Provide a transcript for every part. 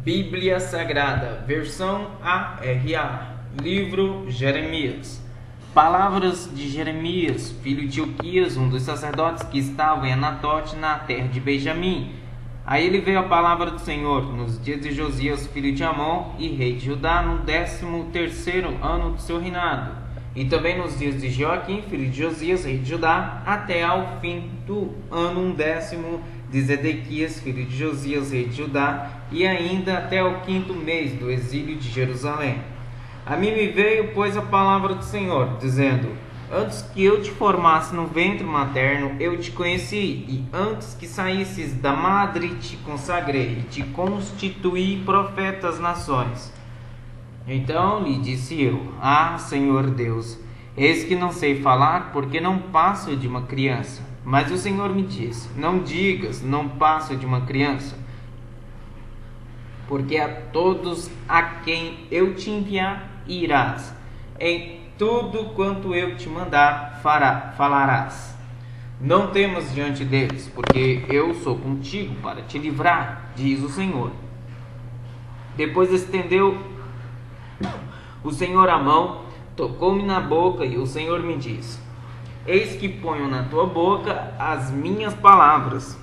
Bíblia Sagrada, versão ARA, livro Jeremias. Palavras de Jeremias, filho de Ilquias, um dos sacerdotes que estavam em Anatote, na terra de Benjamim. A ele veio a palavra do Senhor nos dias de Josias, filho de Amon, e rei de Judá, no 13º ano do seu reinado, e também nos dias de Joaquim, filho de Josias, rei de Judá, até ao fim do ano 10º de Zedequias, filho de Josias, rei de Judá, e ainda até o 5º mês do exílio de Jerusalém. A mim me veio, pois, a palavra do Senhor, dizendo: antes que eu te formasse no ventre materno, eu te conheci, e antes que saísses da madre te consagrei, e te constituí profeta às nações. Então lhe disse eu: Senhor Deus, eis que não sei falar, porque não passo de uma criança. Mas o Senhor me disse: não digas, não passo de uma criança, porque a todos a quem eu te enviar irás, em tudo quanto eu te mandar falarás. Não temas diante deles, porque eu sou contigo para te livrar, diz o Senhor. Depois estendeu o Senhor a mão, tocou-me na boca, e o Senhor me disse: eis que ponho na tua boca as minhas palavras.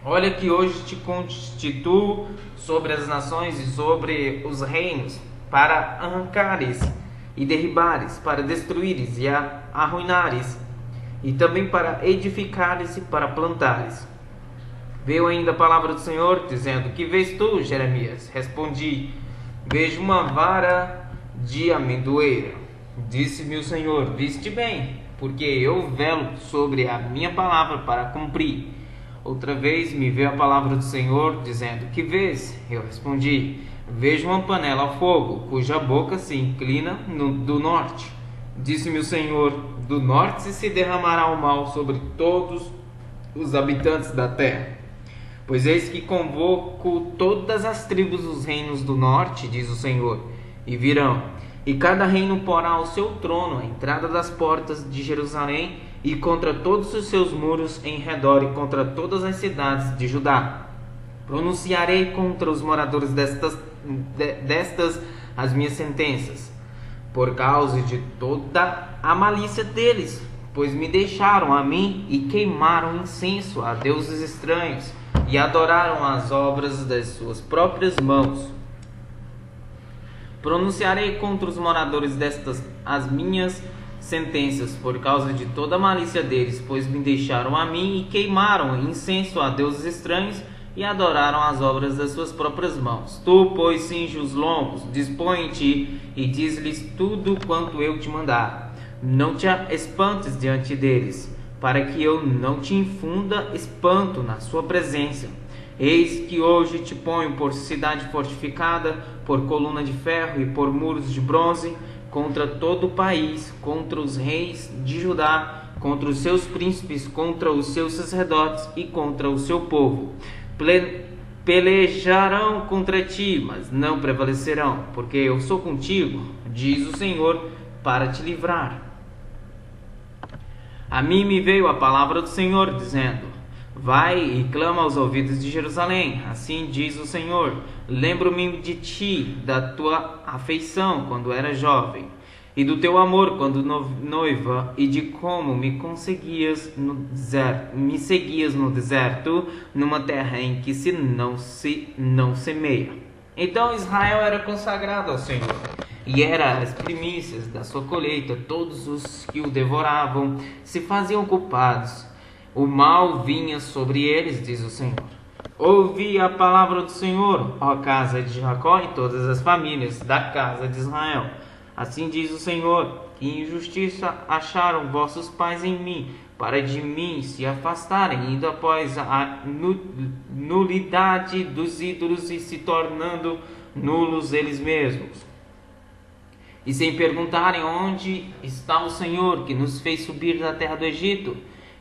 Olha que hoje te constituo sobre as nações e sobre os reinos, para arrancares e derribares, para destruíres e arruinares, e também para edificares e para plantares. Veio ainda a palavra do Senhor, dizendo: que vês tu, Jeremias? Respondi: vejo uma vara de amendoeira. Disse-me o Senhor: viste bem, porque eu velo sobre a minha palavra para cumprir. Outra vez me veio a palavra do Senhor, dizendo: que vês? Eu respondi: vejo uma panela a fogo, cuja boca se inclina do norte. Disse-me o Senhor: do norte se derramará o mal sobre todos os habitantes da terra. Pois eis que convoco todas as tribos dos reinos do norte, diz o Senhor, e virão, e cada reino porá o seu trono à entrada das portas de Jerusalém, e contra todos os seus muros em redor, e contra todas as cidades de Judá. Pronunciarei contra os moradores destas as minhas sentenças, por causa de toda a malícia deles, pois me deixaram a mim e queimaram incenso a deuses estranhos, e adoraram as obras das suas próprias mãos. Pronunciarei contra os moradores destas as minhas sentenças, por causa de toda a malícia deles, pois me deixaram a mim e queimaram incenso a deuses estranhos, e adoraram as obras das suas próprias mãos. Tu, pois, cinge os lombos, dispõe-te e diz-lhes tudo quanto eu te mandar. Não te espantes diante deles, para que eu não te infunda espanto na sua presença. Eis que hoje te ponho por cidade fortificada, por coluna de ferro e por muros de bronze, contra todo o país, contra os reis de Judá, contra os seus príncipes, contra os seus sacerdotes e contra o seu povo. Pelejarão contra ti, mas não prevalecerão, porque eu sou contigo, diz o Senhor, para te livrar. A mim me veio a palavra do Senhor, dizendo: vai e clama aos ouvidos de Jerusalém. Assim diz o Senhor: lembro-me de ti, da tua afeição quando era jovem, e do teu amor quando noiva, e de como me seguias no deserto, numa terra em que não semeia. Então Israel era consagrado ao Senhor, e era as primícias da sua colheita. Todos os que o devoravam se faziam culpados. O mal vinha sobre eles, diz o Senhor. Ouvi a palavra do Senhor, ó casa de Jacó, e todas as famílias da casa de Israel. Assim diz o Senhor: que injustiça acharam vossos pais em mim, para de mim se afastarem, indo após a nulidade dos ídolos e se tornando nulos eles mesmos. E sem perguntarem onde está o Senhor, que nos fez subir da terra do Egito,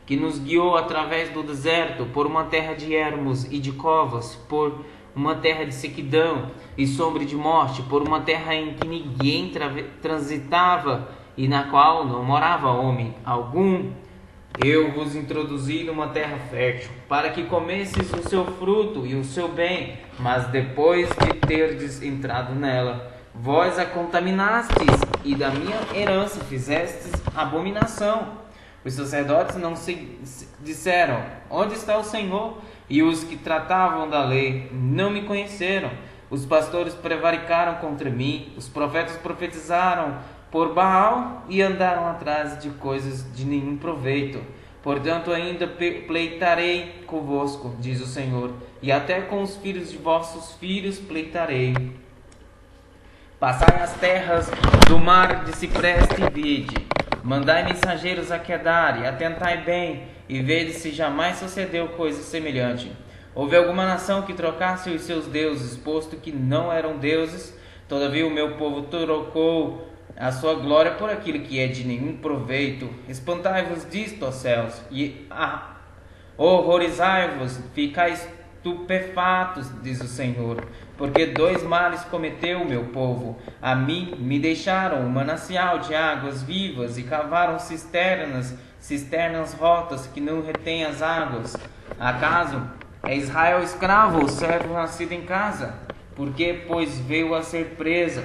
que nos guiou através do deserto, por uma terra de ermos e de covas, por uma terra de sequidão e sombra de morte, por uma terra em que ninguém transitava e na qual não morava homem algum. Eu vos introduzi numa terra fértil, para que comesses o seu fruto e o seu bem, mas depois de terdes entrado nela, vós a contaminastes, e da minha herança fizestes abominação. Os sacerdotes não se disseram: onde está o Senhor? E os que tratavam da lei não me conheceram. Os pastores prevaricaram contra mim, os profetas profetizaram por Baal e andaram atrás de coisas de nenhum proveito. Portanto, ainda pleitarei convosco, diz o Senhor, e até com os filhos de vossos filhos pleitarei. Passai as terras do mar de cipreste e vide. Mandai mensageiros a Quedar, e atentai bem, e vede se jamais sucedeu coisa semelhante. Houve alguma nação que trocasse os seus deuses, posto que não eram deuses? Todavia o meu povo trocou a sua glória por aquilo que é de nenhum proveito. Espantai-vos disto, ó céus, e horrorizai-vos, ficai estupefatos, diz o Senhor. Porque dois males cometeu o meu povo. A mim me deixaram um manancial de águas vivas e cavaram cisternas rotas que não retêm as águas. Acaso é Israel escravo ou servo nascido em casa? Porque, pois, veio a ser presa.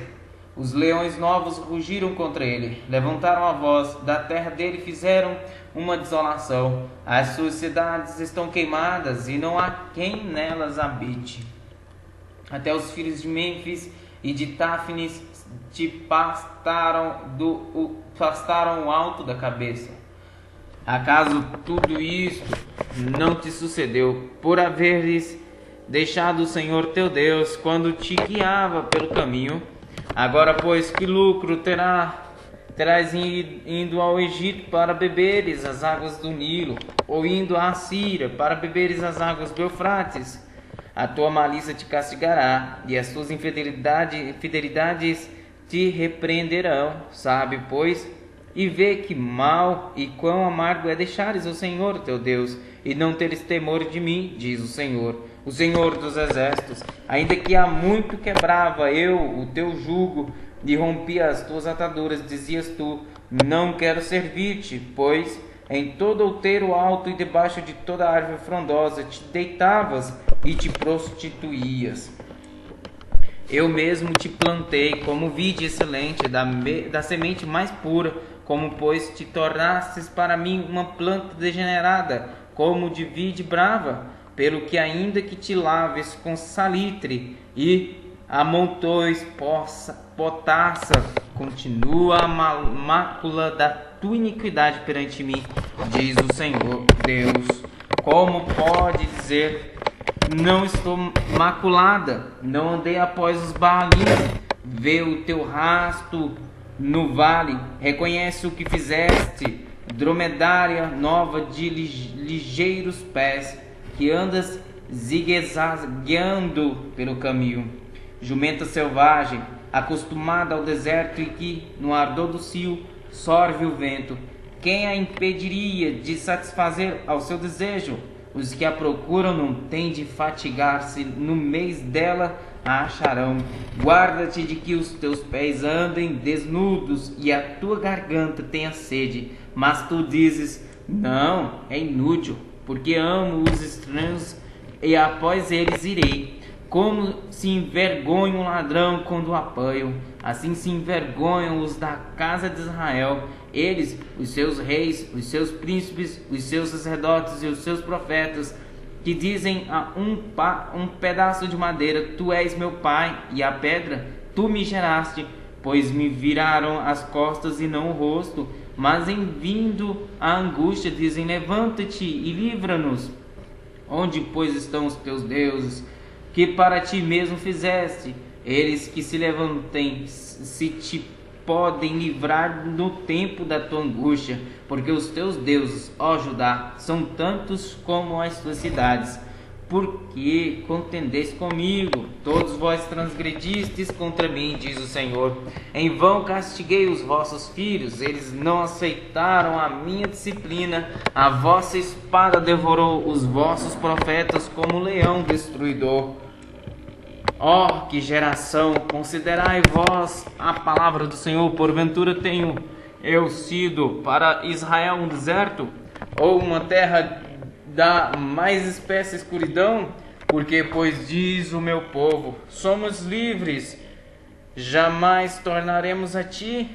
Os leões novos rugiram contra ele, levantaram a voz, da terra dele fizeram uma desolação. As suas cidades estão queimadas e não há quem nelas habite. Até os filhos de Mênfis e de Táfnis te pastaram o alto da cabeça. Acaso tudo isto não te sucedeu por haveres deixado o Senhor teu Deus quando te guiava pelo caminho? Agora, pois, que lucro terás indo ao Egito para beberes as águas do Nilo, ou indo à Síria para beberes as águas do Eufrates? A tua malícia te castigará, e as tuas infidelidades te repreenderão. Sabe, pois, e vê que mal e quão amargo é deixares o Senhor teu Deus, e não teres temor de mim, diz o Senhor dos exércitos. Ainda que há muito quebrava eu o teu jugo e rompia as tuas ataduras, dizias tu: não quero servir-te, pois em todo outeiro alto e debaixo de toda árvore frondosa te deitavas e te prostituías. Eu mesmo te plantei como vide excelente, da semente mais pura, como pois te tornastes para mim uma planta degenerada, como de vide brava, pelo que ainda que te laves com salitre e amontoes potassa, continua a mácula da tua iniquidade perante mim, diz o Senhor Deus. Como pode dizer: não estou maculada, não andei após os Baalins? Vê o teu rasto no vale, reconhece o que fizeste, dromedária nova de ligeiros pés, que andas zigue-zagueando pelo caminho, jumenta selvagem, acostumada ao deserto e que, no ardor do cio, sorve o vento. Quem a impediria de satisfazer ao seu desejo? Os que a procuram não têm de fatigar-se, no mês dela a acharão. Guarda-te de que os teus pés andem desnudos e a tua garganta tenha sede. Mas tu dizes: não, é inútil, porque amo os estranhos e após eles irei. Como se envergonha um ladrão quando o apanham, assim se envergonham os da casa de Israel. Eles, os seus reis, os seus príncipes, os seus sacerdotes e os seus profetas, que dizem a um pedaço de madeira: tu és meu pai, e a pedra: tu me geraste. Pois me viraram as costas e não o rosto, mas em vindo a angústia dizem: levanta-te e livra-nos. Onde, pois, estão os teus deuses, que para ti mesmo fizeste? Eles que se levantem, se te podem livrar no tempo da tua angústia, porque os teus deuses, ó Judá, são tantos como as tuas cidades. Por que contendeste comigo? Todos vós transgredistes contra mim, diz o Senhor. Em vão castiguei os vossos filhos, eles não aceitaram a minha disciplina. A vossa espada devorou os vossos profetas como um leão destruidor. Ó, que geração! Considerai vós a palavra do Senhor. Porventura tenho eu sido para Israel um deserto? ou uma terra da mais espessa escuridão? Porque, pois diz o meu povo, somos livres, jamais tornaremos a ti.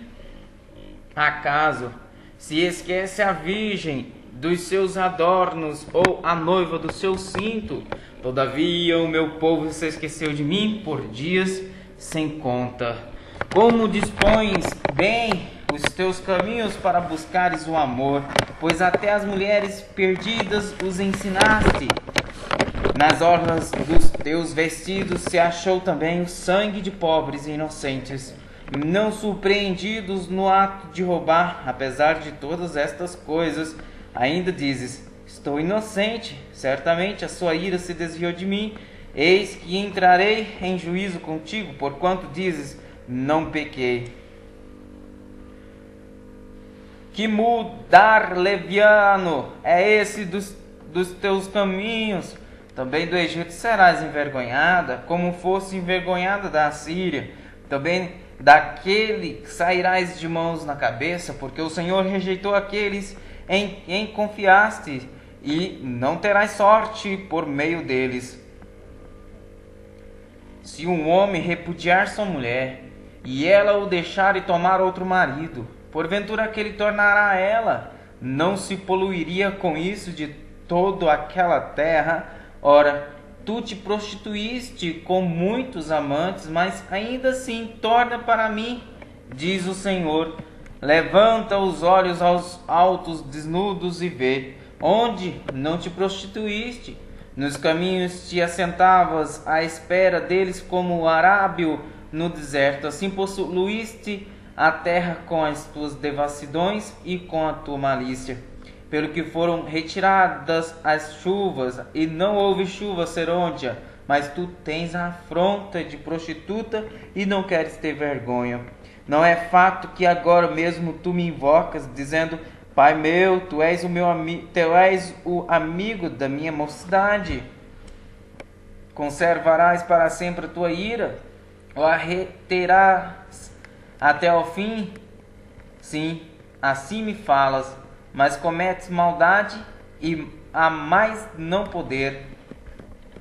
Acaso se esquece a virgem dos seus adornos, ou a noiva do seu cinto? Todavia o meu povo se esqueceu de mim por dias sem conta. Como dispões bem os teus caminhos para buscares o amor, pois até as mulheres perdidas os ensinaste. Nas orlas dos teus vestidos se achou também o sangue de pobres e inocentes, não surpreendidos no ato de roubar. Apesar de todas estas coisas, ainda dizes: estou inocente. Certamente a sua ira se desviou de mim. Eis que entrarei em juízo contigo, porquanto dizes: não pequei. Que mudar leviano é esse dos teus caminhos? Também do Egito serás envergonhada, como fosse envergonhada da Assíria. Também daquele sairás de mãos na cabeça, porque o Senhor rejeitou aqueles em quem confiaste, e não terás sorte por meio deles. Se um homem repudiar sua mulher, e ela o deixar e tomar outro marido, porventura aquele tornará a ela, não se poluiria com isso de toda aquela terra? Ora, tu te prostituíste com muitos amantes, mas ainda assim torna para mim, diz o Senhor. Levanta os olhos aos altos desnudos e vê, onde não te prostituíste. Nos caminhos te assentavas à espera deles como o arábio no deserto. Assim poluíste a terra com as tuas devassidões e com a tua malícia. Pelo que foram retiradas as chuvas, e não houve chuva serôdia, mas tu tens a afronta de prostituta e não queres ter vergonha. Não é fato que agora mesmo tu me invocas, dizendo: Pai meu, tu és o amigo da minha mocidade. Conservarás para sempre a tua ira, ou a reterás até ao fim? Sim, assim me falas, mas cometes maldade e a mais não poder.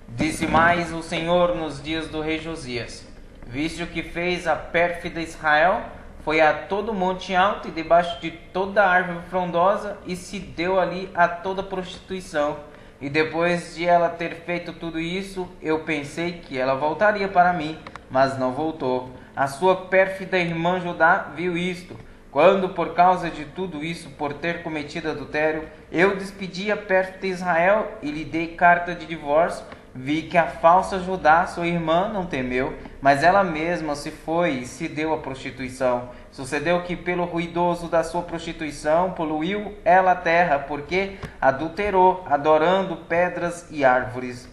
Disse mais o Senhor nos dias do rei Josias: viste o que fez a pérfida Israel? Foi a todo monte alto e debaixo de toda árvore frondosa, e se deu ali a toda prostituição. E depois de ela ter feito tudo isso, eu pensei que ela voltaria para mim, mas não voltou. A sua pérfida irmã Judá viu isto. Quando, por causa de tudo isso, por ter cometido adultério, eu despedi a pérfida Israel e lhe dei carta de divórcio, vi que a falsa Judá, sua irmã, não temeu, mas ela mesma se foi e se deu à prostituição. Sucedeu que, pelo ruidoso da sua prostituição, poluiu ela a terra, porque adulterou, adorando pedras e árvores.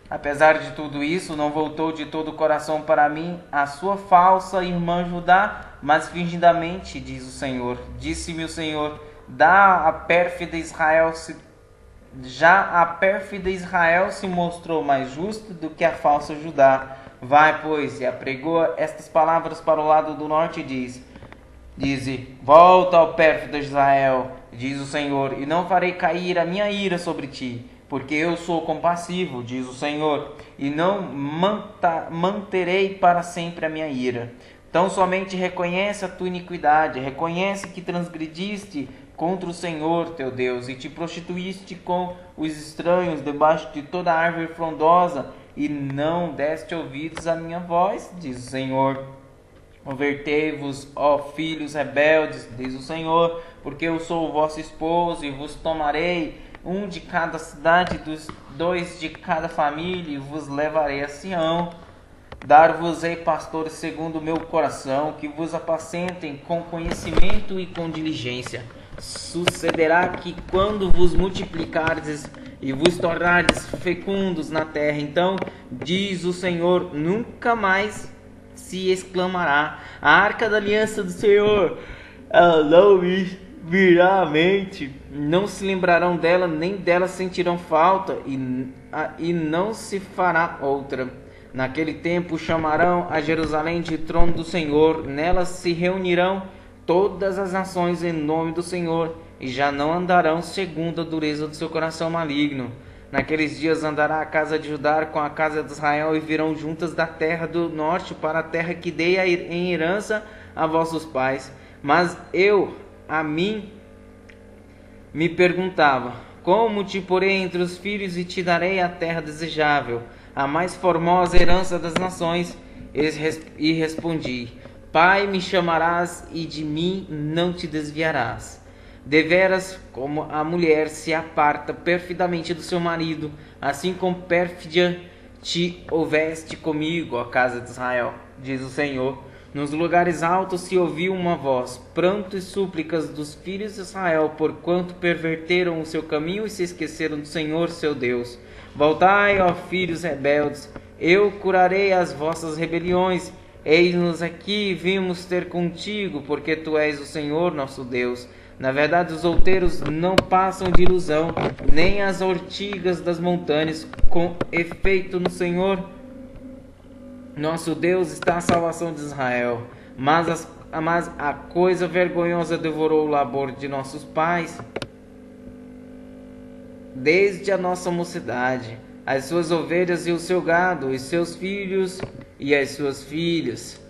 Apesar de tudo isso, não voltou de todo o coração para mim a sua falsa irmã Judá, mas fingidamente, diz o Senhor. Disse-me o Senhor: já a pérfida Israel se mostrou mais justa do que a falsa Judá. Vai, pois, e apregou estas palavras para o lado do norte e dize: volta ao pérfido Israel, diz o Senhor, e não farei cair a minha ira sobre ti, porque eu sou compassivo, diz o Senhor, e não manterei para sempre a minha ira. Então somente reconhece a tua iniquidade, reconhece que transgrediste contra o Senhor teu Deus, e te prostituíste com os estranhos debaixo de toda árvore frondosa, e não deste ouvidos à minha voz, diz o Senhor. Convertei-vos, ó filhos rebeldes, diz o Senhor, porque eu sou o vosso esposo, e vos tomarei um de cada cidade, dois de cada família, e vos levarei a Sião. Dar-vos-ei pastores segundo o meu coração, que vos apacentem com conhecimento e com diligência. Sucederá que quando vos multiplicardes e vos tornardes fecundos na terra, então, diz o Senhor, nunca mais se exclamará: a arca da aliança do Senhor, ela não me virá à mente, não se lembrarão dela, nem dela sentirão falta, e não se fará outra. Naquele tempo chamarão a Jerusalém de trono do Senhor, nela se reunirão todas as nações em nome do Senhor, e já não andarão segundo a dureza do seu coração maligno. Naqueles dias andará a casa de Judá com a casa de Israel, e virão juntas da terra do norte para a terra que dei em herança a vossos pais. Mas eu, a mim, me perguntava: como te porei entre os filhos e te darei a terra desejável, a mais formosa herança das nações? E respondi: Pai me chamarás e de mim não te desviarás. Deveras, como a mulher se aparta perfidamente do seu marido, assim com pérfidia te houveste comigo, ó casa de Israel, diz o Senhor. Nos lugares altos se ouviu uma voz, pranto e súplicas dos filhos de Israel, porquanto perverteram o seu caminho e se esqueceram do Senhor seu Deus. Voltai, ó filhos rebeldes, eu curarei as vossas rebeliões. Eis-nos aqui, vimos ter contigo, porque tu és o Senhor nosso Deus. Na verdade, os outeiros não passam de ilusão, nem as ortigas das montanhas. Com efeito, no Senhor nosso Deus está a salvação de Israel. Mas a coisa vergonhosa devorou o labor de nossos pais desde a nossa mocidade, as suas ovelhas e o seu gado, os seus filhos e as suas filhas.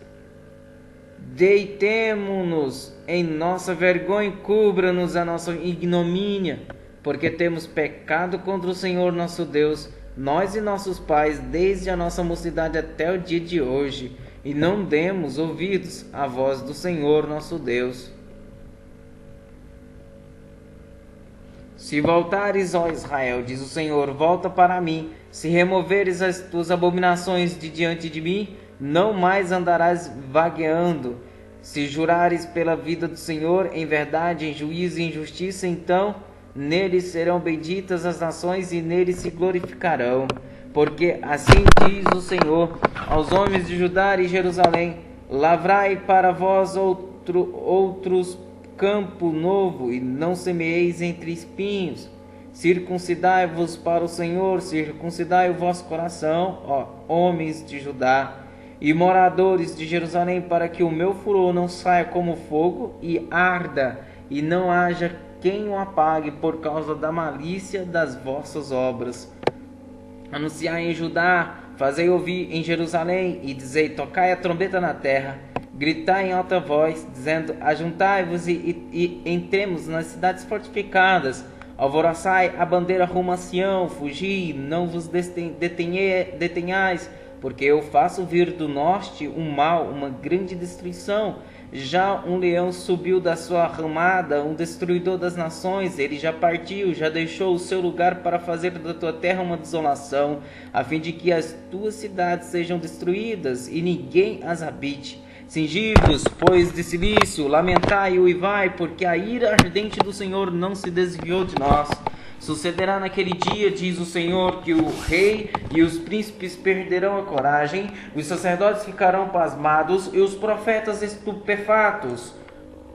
Deitemo-nos em nossa vergonha e cubra-nos a nossa ignomínia, porque temos pecado contra o Senhor nosso Deus, nós e nossos pais, desde a nossa mocidade até o dia de hoje, e não demos ouvidos à voz do Senhor nosso Deus. Se voltares, ó Israel, diz o Senhor, volta para mim. Se removeres as tuas abominações de diante de mim, não mais andarás vagueando. Se jurares pela vida do Senhor, em verdade, em juízo e em justiça, então nele serão benditas as nações e nele se glorificarão. Porque assim diz o Senhor aos homens de Judá e Jerusalém: lavrai para vós outros campo novo, e não semeeis entre espinhos. Circuncidai-vos para o Senhor, circuncidai o vosso coração, ó homens de Judá e moradores de Jerusalém, para que o meu furor não saia como fogo e arda, e não haja quem o apague por causa da malícia das vossas obras. Anunciai em Judá, fazei ouvir em Jerusalém, e dizei: tocai a trombeta na terra, gritai em alta voz, dizendo: ajuntai-vos e entremos nas cidades fortificadas. Alvoroçai a bandeira rumo a Sião, fugi, não vos detenhais, porque eu faço vir do norte um mal, uma grande destruição. Já um leão subiu da sua ramada, um destruidor das nações. Ele já partiu, já deixou o seu lugar para fazer da tua terra uma desolação, a fim de que as tuas cidades sejam destruídas e ninguém as habite. Cingi-vos, pois, de silício, lamentai e uivai, porque a ira ardente do Senhor não se desviou de nós. Sucederá naquele dia, diz o Senhor, que o rei e os príncipes perderão a coragem, os sacerdotes ficarão pasmados e os profetas estupefatos.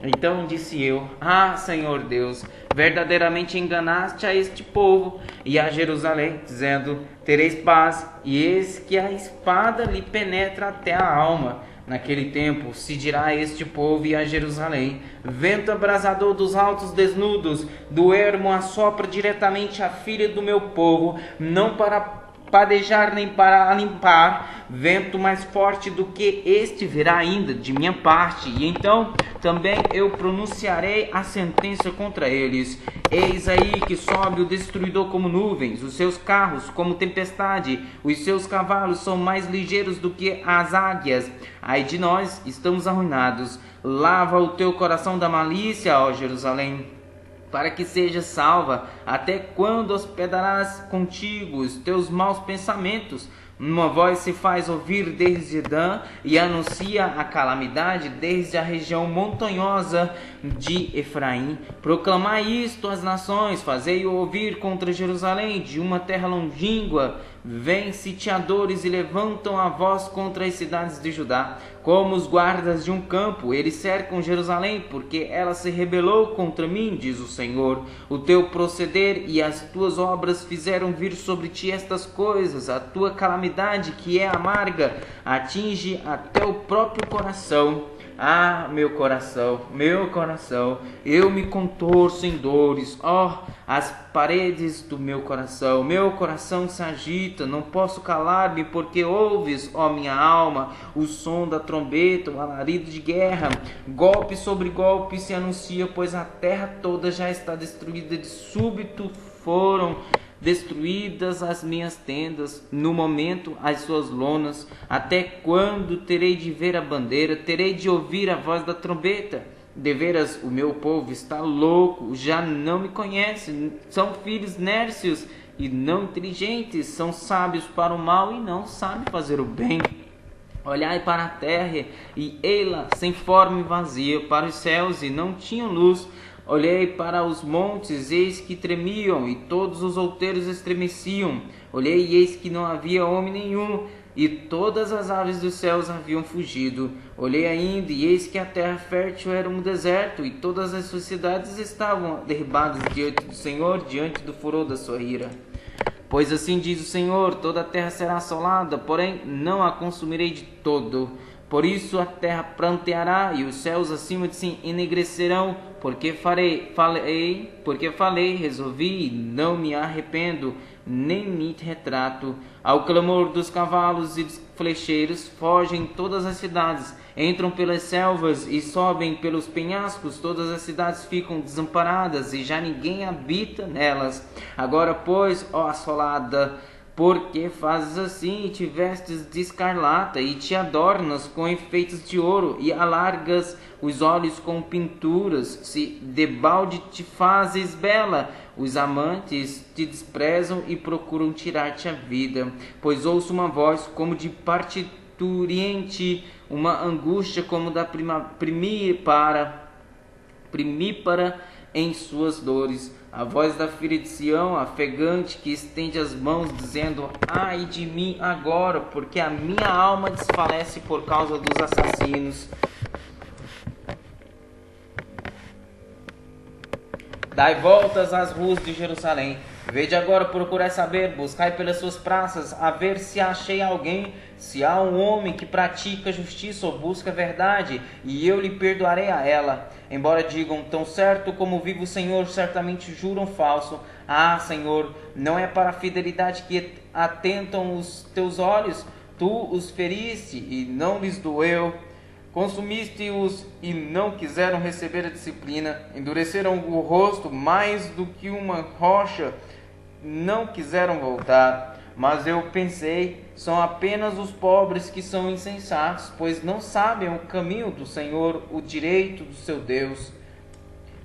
Então disse eu: ah, Senhor Deus, verdadeiramente enganaste a este povo e a Jerusalém, dizendo: tereis paz, e eis que a espada lhe penetra até a alma. Naquele tempo se dirá a este povo e a Jerusalém: vento abrasador dos altos desnudos, do ermo assopra diretamente a filha do meu povo, não para padejar nem para limpar, vento mais forte do que este virá ainda de minha parte, e então também eu pronunciarei a sentença contra eles. Eis aí que sobe o destruidor como nuvens, os seus carros como tempestade, os seus cavalos são mais ligeiros do que as águias. Ai de nós, estamos arruinados. Lava o teu coração da malícia, ó Jerusalém, para que seja salva. Até quando hospedarás contigo os teus maus pensamentos? Uma voz se faz ouvir desde Dan e anuncia a calamidade desde a região montanhosa de Efraim. Proclamai isto às nações, fazei-o ouvir contra Jerusalém, de uma terra longínqua. Vêm sitiadores e levantam a voz contra as cidades de Judá. Como os guardas de um campo, eles cercam Jerusalém, porque ela se rebelou contra mim, diz o Senhor. O teu proceder e as tuas obras fizeram vir sobre ti estas coisas. A tua calamidade, que é amarga, atinge até o próprio coração. Ah, meu coração, eu me contorço em dores, as paredes do meu coração se agita, não posso calar-me, porque ouves, minha alma, o som da trombeta, o alarido de guerra, golpe sobre golpe se anuncia, pois a terra toda já está destruída, de súbito foram destruídas as minhas tendas, no momento as suas lonas. Até quando terei de ver a bandeira, terei de ouvir a voz da trombeta? Deveras o meu povo está louco, já não me conhece, são filhos nércios e não inteligentes, são sábios para o mal e não sabem fazer o bem. Olhai para a terra e ei-la sem forma e vazia, para os céus e não tinham luz. Olhei para os montes, eis que tremiam, e todos os outeiros estremeciam. Olhei, e eis que não havia homem nenhum, e todas as aves dos céus haviam fugido. Olhei ainda, e eis que a terra fértil era um deserto, e todas as suas cidades estavam derribadas diante do Senhor, diante do furor da sua ira. Pois assim diz o Senhor, toda a terra será assolada, porém não a consumirei de todo. Por isso a terra pranteará e os céus acima de si enegrecerão, porque falei, resolvi e não me arrependo, nem me retrato. Ao clamor dos cavalos e dos flecheiros fogem todas as cidades, entram pelas selvas e sobem pelos penhascos, todas as cidades ficam desamparadas e já ninguém habita nelas. Agora, pois, ó assolada, porque fazes assim e te vestes de escarlata e te adornas com enfeites de ouro e alargas os olhos com pinturas, se debalde te fazes bela, os amantes te desprezam e procuram tirar-te a vida, pois ouço uma voz como de parturiente, uma angústia como da primípara em suas dores. A voz da filha de Sião, afegante, que estende as mãos, dizendo: ai de mim agora, porque a minha alma desfalece por causa dos assassinos. Dai voltas às ruas de Jerusalém. Vede agora, procurai saber, buscai pelas suas praças, a ver se achei alguém, se há um homem que pratica justiça ou busca a verdade, e eu lhe perdoarei a ela. Embora digam, tão certo como vive o Senhor, certamente juram falso. Ah, Senhor, não é para a fidelidade que atentam os teus olhos? Tu os feriste e não lhes doeu. Consumiste-os e não quiseram receber a disciplina. Endureceram o rosto mais do que uma rocha, não quiseram voltar. Mas eu pensei, são apenas os pobres que são insensatos, pois não sabem o caminho do Senhor, o direito do seu Deus.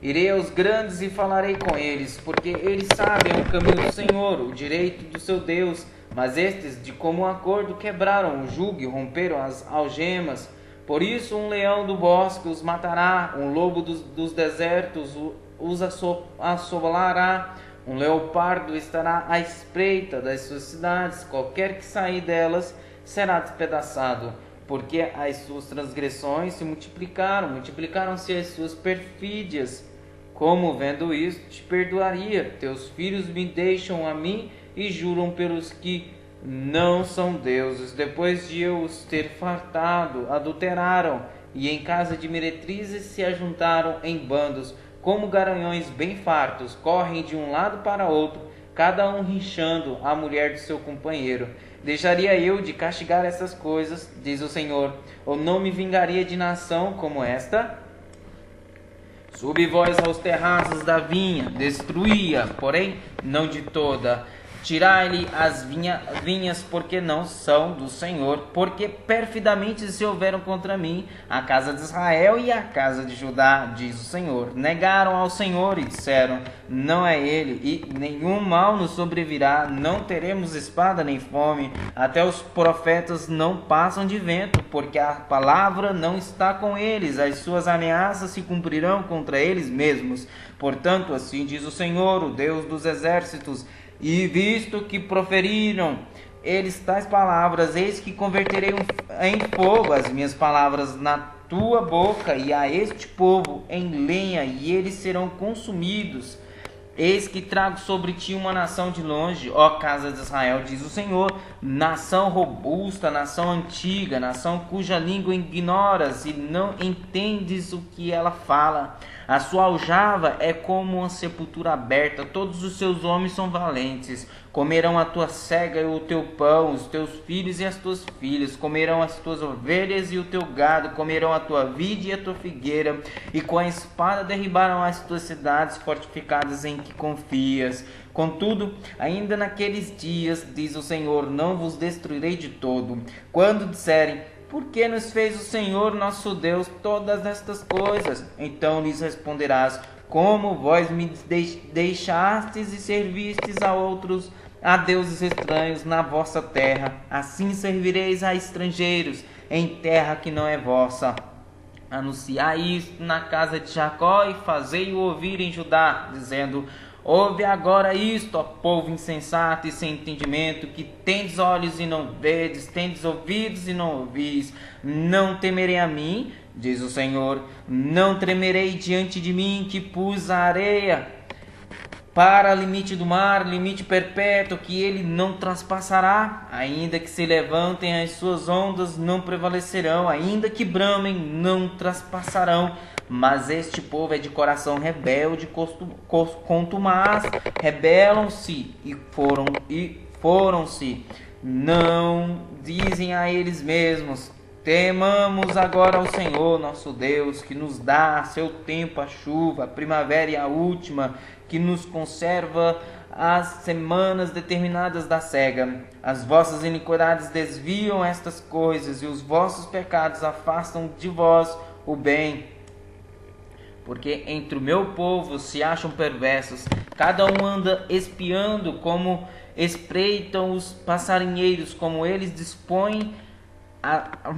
Irei aos grandes e falarei com eles, porque eles sabem o caminho do Senhor, o direito do seu Deus. Mas estes, de comum acordo, quebraram o jugo e romperam as algemas. Por isso um leão do bosque os matará, um lobo dos desertos os assolará. Um leopardo estará à espreita das suas cidades, qualquer que sair delas será despedaçado, porque as suas transgressões se multiplicaram-se as suas perfídias. Como vendo isto, te perdoaria. Teus filhos me deixam a mim e juram pelos que não são deuses. Depois de eu os ter fartado, adulteraram, e em casa de meretrizes se ajuntaram em bandos, como garanhões bem fartos, correm de um lado para outro, cada um rinchando a mulher de seu companheiro. Deixaria eu de castigar essas coisas, diz o Senhor, ou não me vingaria de nação como esta? Subi vós aos terraços da vinha, destruí-a, porém não de toda. Tirai-lhe as vinhas, porque não são do Senhor, porque perfidamente se houveram contra mim a casa de Israel e a casa de Judá, diz o Senhor. Negaram ao Senhor e disseram, não é ele, e nenhum mal nos sobrevirá, não teremos espada nem fome, até os profetas não passam de vento, porque a palavra não está com eles, as suas ameaças se cumprirão contra eles mesmos. Portanto, assim diz o Senhor, o Deus dos exércitos, e visto que proferiram eles tais palavras, eis que converterei em fogo as minhas palavras na tua boca, e a este povo em lenha, e eles serão consumidos. Eis que trago sobre ti uma nação de longe, ó casa de Israel, diz o Senhor, nação robusta, nação antiga, nação cuja língua ignoras e não entendes o que ela fala. A sua aljava é como uma sepultura aberta, todos os seus homens são valentes. Comerão a tua cega e o teu pão, os teus filhos e as tuas filhas, comerão as tuas ovelhas e o teu gado, comerão a tua vide e a tua figueira, e com a espada derribarão as tuas cidades fortificadas em que confias. Contudo, ainda naqueles dias, diz o Senhor, não vos destruirei de todo. Quando disserem, por que nos fez o Senhor nosso Deus todas estas coisas? Então lhes responderás, como vós me deixastes e servistes a outros, a deuses estranhos na vossa terra, assim servireis a estrangeiros em terra que não é vossa. Anunciai isto na casa de Jacó e fazei-o ouvir em Judá, dizendo, ouve agora isto, ó povo insensato e sem entendimento, que tendes olhos e não vedes, tendes ouvidos e não ouvis. Não temerei a mim, diz o Senhor, não tremerei diante de mim, que pus a areia para limite do mar, limite perpétuo, que ele não traspassará. Ainda que se levantem as suas ondas, não prevalecerão, ainda que bramem, não traspassarão. Mas este povo é de coração rebelde, contumaz, rebelam-se e foram-se. Não dizem a eles mesmos, temamos agora ao Senhor nosso Deus, que nos dá a seu tempo a chuva, a primavera e a última, que nos conserva as semanas determinadas da cega. As vossas iniquidades desviam estas coisas, e os vossos pecados afastam de vós o bem. Porque entre o meu povo se acham perversos, cada um anda espiando como espreitam os passarinheiros, como eles dispõem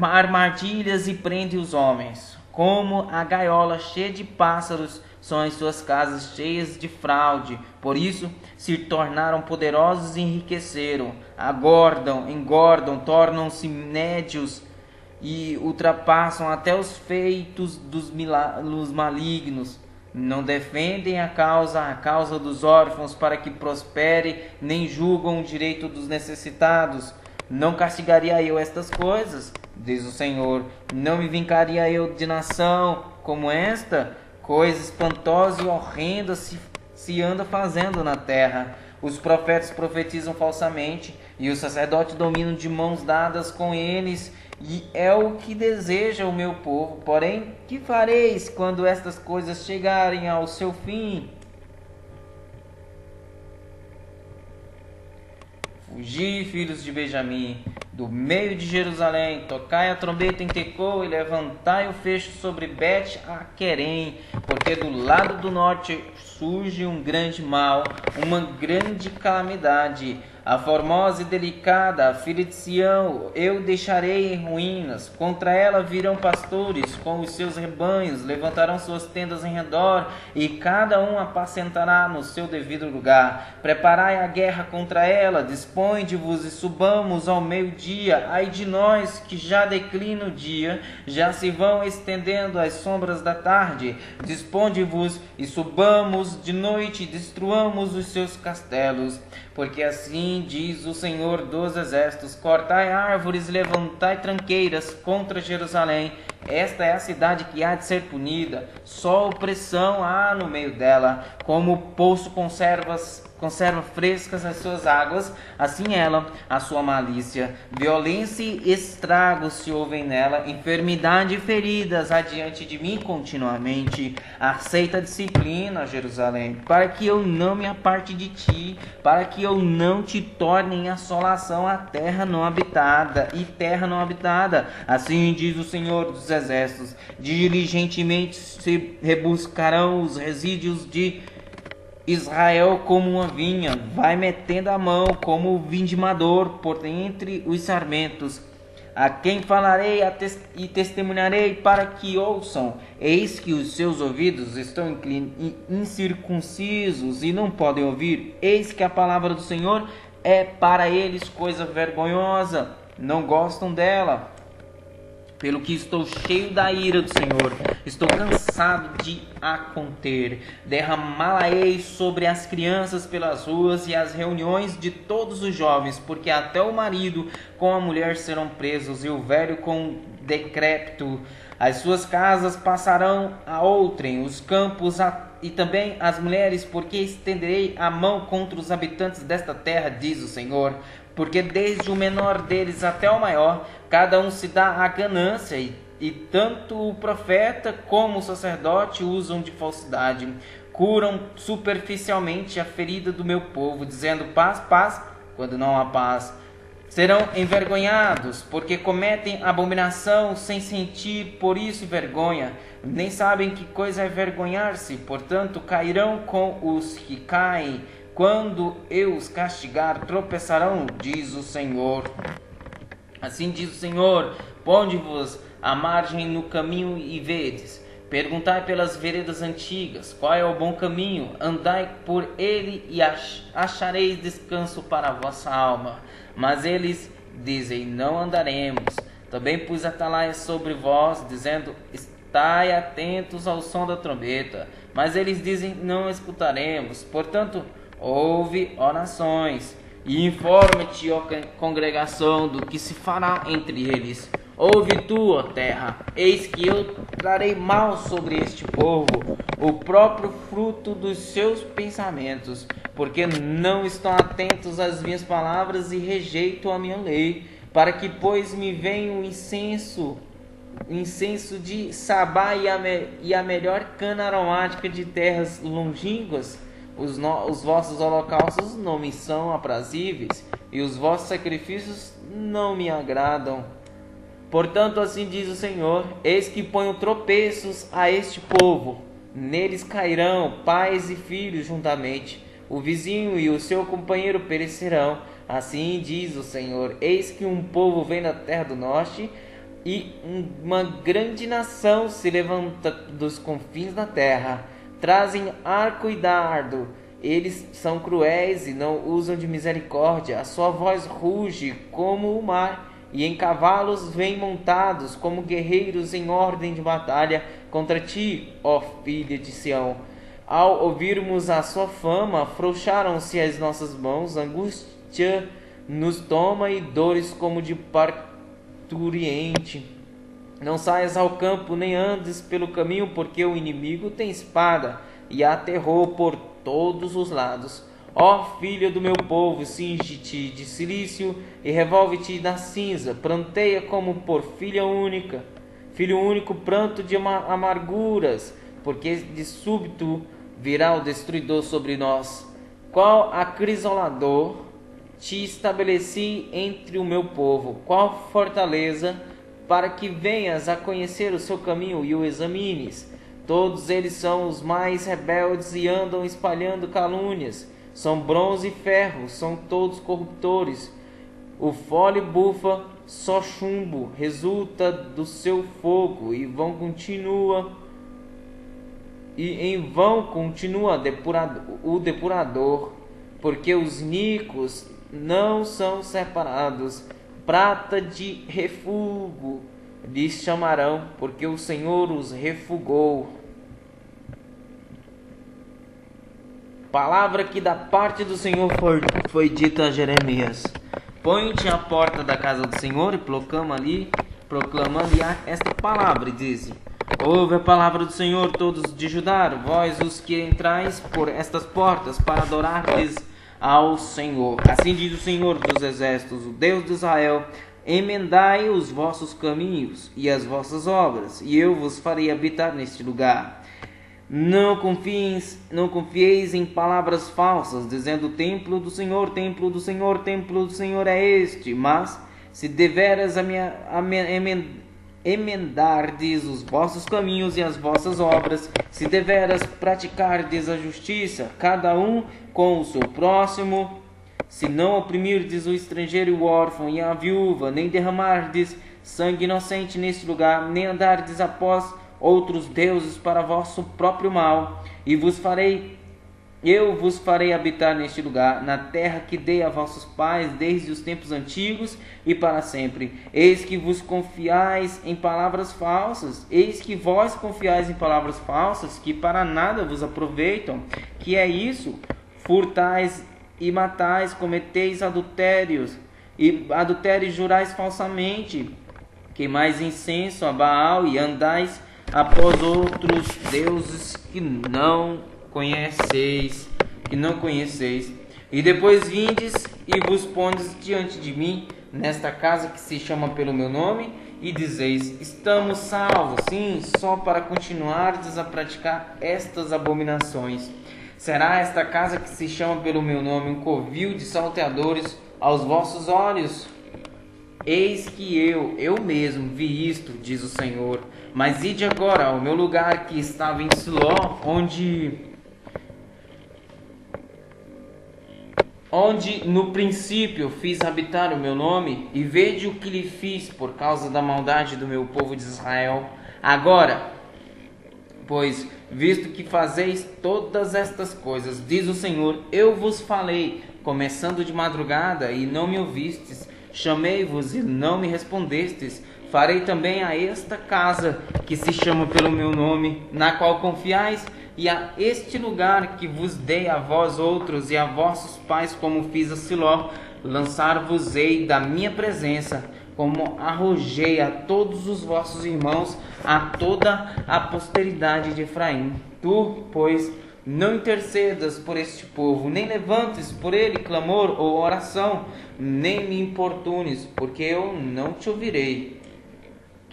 armadilhas e prendem os homens. Como a gaiola cheia de pássaros são as suas casas cheias de fraude. Por isso se tornaram poderosos e enriqueceram. Engordam, tornam-se nédios e ultrapassam até os feitos dos malignos. Não defendem a causa dos órfãos para que prospere, nem julgam o direito dos necessitados. Não castigaria eu estas coisas, diz o Senhor, não me vingaria eu de nação como esta? Coisa espantosa e horrenda se anda fazendo na terra. Os profetas profetizam falsamente, e os sacerdotes dominam de mãos dadas com eles, e é o que deseja o meu povo. Porém, que fareis quando estas coisas chegarem ao seu fim? Fugi, filhos de Benjamim, do meio de Jerusalém, tocai a trombeta em Tecoa e levantai o fecho sobre Bet-Aquerem, porque do lado do norte surge um grande mal, uma grande calamidade. A formosa e delicada, a filha de Sião, eu deixarei em ruínas. Contra ela virão pastores com os seus rebanhos, levantarão suas tendas em redor, e cada um apacentará no seu devido lugar. Preparai a guerra contra ela, dispõe-vos e subamos ao meio-dia. Ai de nós, que já declina o dia, já se vão estendendo as sombras da tarde. Dispõe-vos e subamos de noite, destruamos os seus castelos. Porque assim diz o Senhor dos Exércitos, cortai árvores e levantai tranqueiras contra Jerusalém. Esta é a cidade que há de ser punida, só opressão há no meio dela. Como o poço conserva frescas as suas águas, assim ela, a sua malícia. Violência e estragos se ouvem nela, enfermidade e feridas adiante de mim continuamente. Aceita a disciplina, Jerusalém, para que eu não me aparte de ti, para que eu não te torne em assolação a terra não habitada e terra não habitada. Assim diz o Senhor dos Exércitos, diligentemente se rebuscarão os resíduos de Israel como uma vinha, vai metendo a mão como o vindimador por entre os sarmentos. A quem falarei e testemunharei para que ouçam? Eis que os seus ouvidos estão incircuncisos e não podem ouvir. Eis que a palavra do Senhor é para eles coisa vergonhosa, não gostam dela. pelo que estou cheio da ira do Senhor, estou cansado de a conter. Derramá-la-ei sobre as crianças pelas ruas e as reuniões de todos os jovens, porque até o marido com a mulher serão presos e o velho com o decrépito. As suas casas passarão a outrem, os campos e também as mulheres, porque estenderei a mão contra os habitantes desta terra, diz o Senhor. Porque desde o menor deles até o maior, cada um se dá à ganância, e tanto o profeta como o sacerdote usam de falsidade. Curam superficialmente a ferida do meu povo, dizendo paz, paz, quando não há paz. Serão envergonhados, porque cometem abominação sem sentir por isso vergonha. Nem sabem que coisa é vergonhar-se, portanto cairão com os que caem. Quando eu os castigar, tropeçarão, diz o Senhor. Assim diz o Senhor: ponde-vos à margem no caminho e vedes. Perguntai pelas veredas antigas, qual é o bom caminho? Andai por ele e achareis descanso para a vossa alma. Mas eles dizem, não andaremos. Também pus atalaias sobre vós, dizendo, estai atentos ao som da trombeta. Mas eles dizem, não escutaremos. Portanto, ouve, ó nações, e informa-te, ó congregação, do que se fará entre eles. Ouve tu, ó terra, eis que eu trarei mal sobre este povo, o próprio fruto dos seus pensamentos, porque não estão atentos às minhas palavras e rejeitam a minha lei, para que, pois, me venha o incenso de Sabá e a melhor cana aromática de terras longínquas. Os vossos holocaustos não me são aprazíveis, e os vossos sacrifícios não me agradam. Portanto, assim diz o Senhor, eis que ponho tropeços a este povo, neles cairão pais e filhos juntamente, o vizinho e o seu companheiro perecerão. Assim diz o Senhor, eis que um povo vem da terra do norte, e uma grande nação se levanta dos confins da terra. Trazem arco e dardo, eles são cruéis e não usam de misericórdia. A sua voz ruge como o mar, e em cavalos vêm montados como guerreiros em ordem de batalha contra ti, ó filha de Sião. Ao ouvirmos a sua fama, afrouxaram-se as nossas mãos, angústia nos toma e dores como de parturiente. Não saias ao campo, nem andes pelo caminho, porque o inimigo tem espada e há terror por todos os lados. Ó filha do meu povo, cinge-te de cilício e revolve-te na cinza. Pranteia como por filha única. Filho único, pranto de amarguras, porque de súbito virá o destruidor sobre nós. Qual acrisolador te estabeleci entre o meu povo? Qual fortaleza, para que venhas a conhecer o seu caminho e o examines? Todos eles são os mais rebeldes e andam espalhando calúnias. São bronze e ferro, são todos corruptores. O fole bufa, só chumbo, resulta do seu fogo, e em vão continua o depurador, porque os nicos não são separados. Prata de refúgio lhes chamarão, porque o Senhor os refugou. Palavra que da parte do Senhor foi dita a Jeremias. Põe-te à porta da casa do Senhor e proclamando esta palavra, e diz: ouve a palavra do Senhor, todos de Judá, vós os que entrais por estas portas, para adorar-lhes ao Senhor. Assim diz o Senhor dos exércitos, o Deus de Israel: emendai os vossos caminhos e as vossas obras, e eu vos farei habitar neste lugar. Não confieis em palavras falsas, dizendo: templo do Senhor, templo do Senhor, templo do Senhor é este. Mas se deveras emendardes os vossos caminhos e as vossas obras, se deveras praticardes a justiça, cada um com o seu próximo, se não oprimirdes o estrangeiro e o órfão e a viúva, nem derramardes sangue inocente neste lugar, nem andardes após outros deuses para vosso próprio mal, e vos farei eu vos farei habitar neste lugar, na terra que dei a vossos pais desde os tempos antigos e para sempre. Eis que vos confiais em palavras falsas, eis que vós confiais em palavras falsas, que para nada vos aproveitam. Que é isso? Furtais e matais, cometeis adultérios, e jurais falsamente, queimais incenso a Baal e andais após outros deuses que não conheceis, e depois vindes e vos pondes diante de mim, nesta casa que se chama pelo meu nome, e dizeis, estamos salvos, sim, só para continuardes a praticar estas abominações. Será esta casa que se chama pelo meu nome um covil de salteadores aos vossos olhos? Eis que eu mesmo vi isto, diz o Senhor. Mas ide agora ao meu lugar que estava em Siló, onde no princípio fiz habitar o meu nome, e vede o que lhe fiz por causa da maldade do meu povo de Israel. Agora, pois, visto que fazeis todas estas coisas, diz o Senhor, eu vos falei, começando de madrugada, e não me ouvistes, chamei-vos e não me respondestes. Farei também a esta casa que se chama pelo meu nome, na qual confiais, e a este lugar que vos dei a vós outros e a vossos pais, como fiz a Siló, lançar-vos-ei da minha presença, como arrojei a todos os vossos irmãos, a toda a posteridade de Efraim. Tu, pois, não intercedas por este povo, nem levantes por ele clamor ou oração, nem me importunes, porque eu não te ouvirei.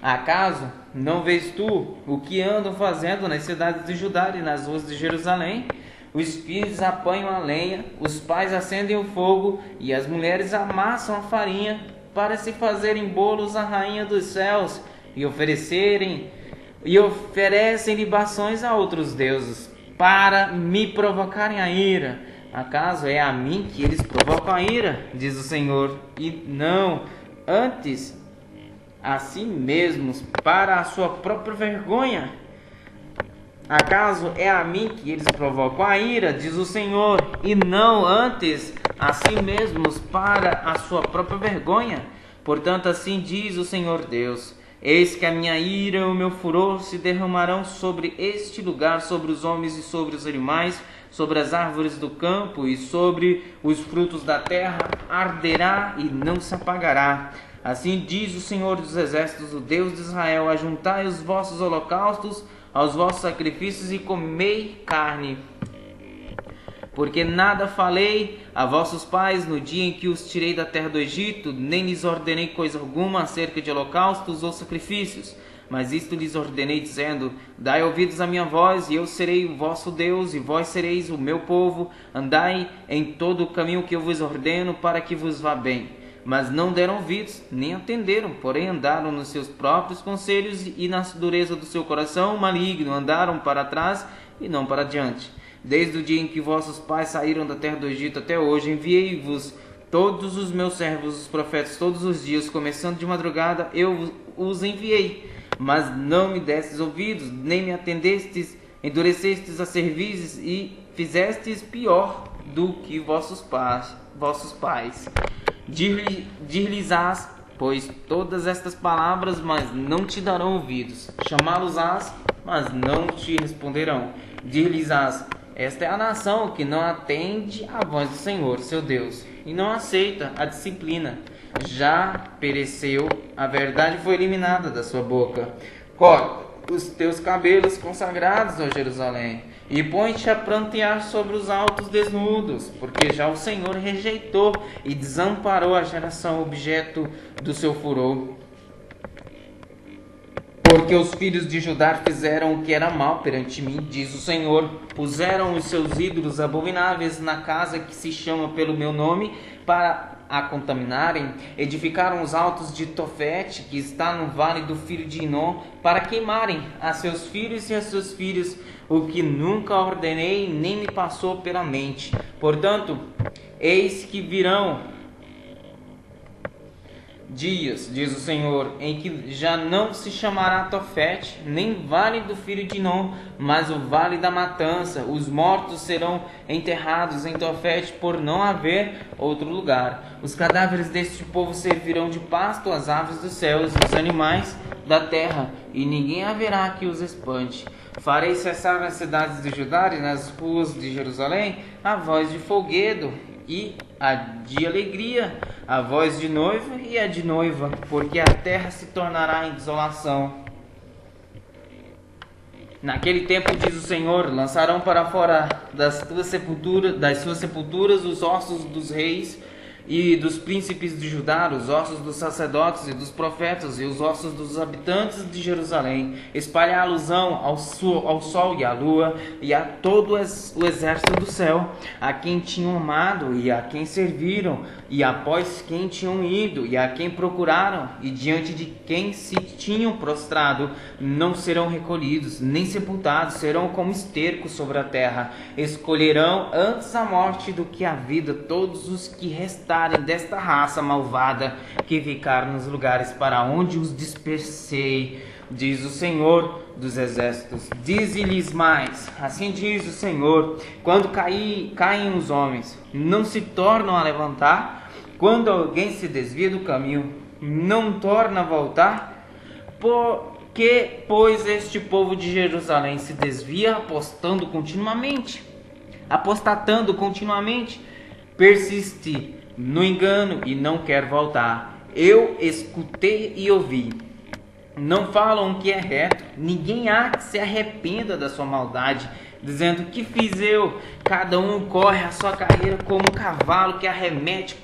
Acaso não vês tu o que andam fazendo nas cidades de Judá e nas ruas de Jerusalém? Os filhos apanham a lenha, os pais acendem o fogo e as mulheres amassam a farinha para se fazerem bolos à rainha dos céus e oferecem libações a outros deuses para me provocarem a ira. Acaso é a mim que eles provocam a ira, diz o Senhor, e não antes a si mesmos para a sua própria vergonha? Acaso é a mim que eles provocam a ira, diz o Senhor, e não antes a si mesmos para a sua própria vergonha? Portanto, assim diz o Senhor Deus, eis que a minha ira e o meu furor se derramarão sobre este lugar, sobre os homens e sobre os animais, sobre as árvores do campo e sobre os frutos da terra, arderá e não se apagará. Assim diz o Senhor dos Exércitos, o Deus de Israel, ajuntai os vossos holocaustos aos vossos sacrifícios e comei carne. Porque nada falei a vossos pais no dia em que os tirei da terra do Egito, nem lhes ordenei coisa alguma acerca de holocaustos ou sacrifícios. Mas isto lhes ordenei, dizendo, dai ouvidos à minha voz, e eu serei o vosso Deus, e vós sereis o meu povo. Andai em todo o caminho que eu vos ordeno, para que vos vá bem. Mas não deram ouvidos, nem atenderam, porém andaram nos seus próprios conselhos e na dureza do seu coração maligno, andaram para trás e não para diante. Desde o dia em que vossos pais saíram da terra do Egito até hoje, enviei-vos todos os meus servos, os profetas, todos os dias, começando de madrugada, eu os enviei. Mas não me destes ouvidos, nem me atendestes, endurecestes a cervizes e fizestes pior do que vossos pais. Dir-lhes-ás, pois, todas estas palavras, mas não te darão ouvidos. Chamá-los-ás, mas não te responderão. Dir-lhes-ás, esta é a nação que não atende à voz do Senhor, seu Deus, e não aceita a disciplina. Já pereceu, a verdade foi eliminada da sua boca. Corta os teus cabelos consagrados, ó Jerusalém, e põe-te a prantear sobre os altos desnudos, porque já o Senhor rejeitou e desamparou a geração objeto do seu furor. Porque os filhos de Judá fizeram o que era mal perante mim, diz o Senhor. Puseram os seus ídolos abomináveis na casa que se chama pelo meu nome, para a contaminarem. Edificaram os altos de Tofete, que está no vale do filho de Inom, para queimarem a seus filhos e a seus filhos, o que nunca ordenei, nem me passou pela mente. Portanto, eis que virão dias, diz o Senhor, em que já não se chamará Tofete, nem vale do filho de Inom, mas o vale da matança. Os mortos serão enterrados em Tofete, por não haver outro lugar. Os cadáveres deste povo servirão de pasto às aves dos céus e os animais da terra, e ninguém haverá que os espante. Farei cessar nas cidades de Judá e nas ruas de Jerusalém a voz de folguedo e a de alegria, a voz de noivo e a de noiva, porque a terra se tornará em desolação. Naquele tempo, diz o Senhor, lançarão para fora das suas sepulturas os ossos dos reis e dos príncipes de Judá, os ossos dos sacerdotes e dos profetas e os ossos dos habitantes de Jerusalém. Espalhá-los-ão ao sol e à lua e a todo o exército do céu, a quem tinham amado e a quem serviram, e após quem tinham ido e a quem procuraram, e diante de quem se tinham prostrado. Não serão recolhidos nem sepultados, serão como esterco sobre a terra. Escolherão antes a morte do que a vida todos os que restarem desta raça malvada, que ficaram nos lugares para onde os dispersei, diz o Senhor dos exércitos. Dize-lhes mais, assim diz o Senhor: quando caem os homens, não se tornam a levantar? Quando alguém se desvia do caminho, não torna a voltar? Porque, pois, este povo de Jerusalém se desvia apostatando continuamente, persiste no engano e não quer voltar. Eu escutei e ouvi. Não falam que é reto, ninguém há que se arrependa da sua maldade, dizendo: que fiz eu? Cada um corre a sua carreira como um cavalo que arremete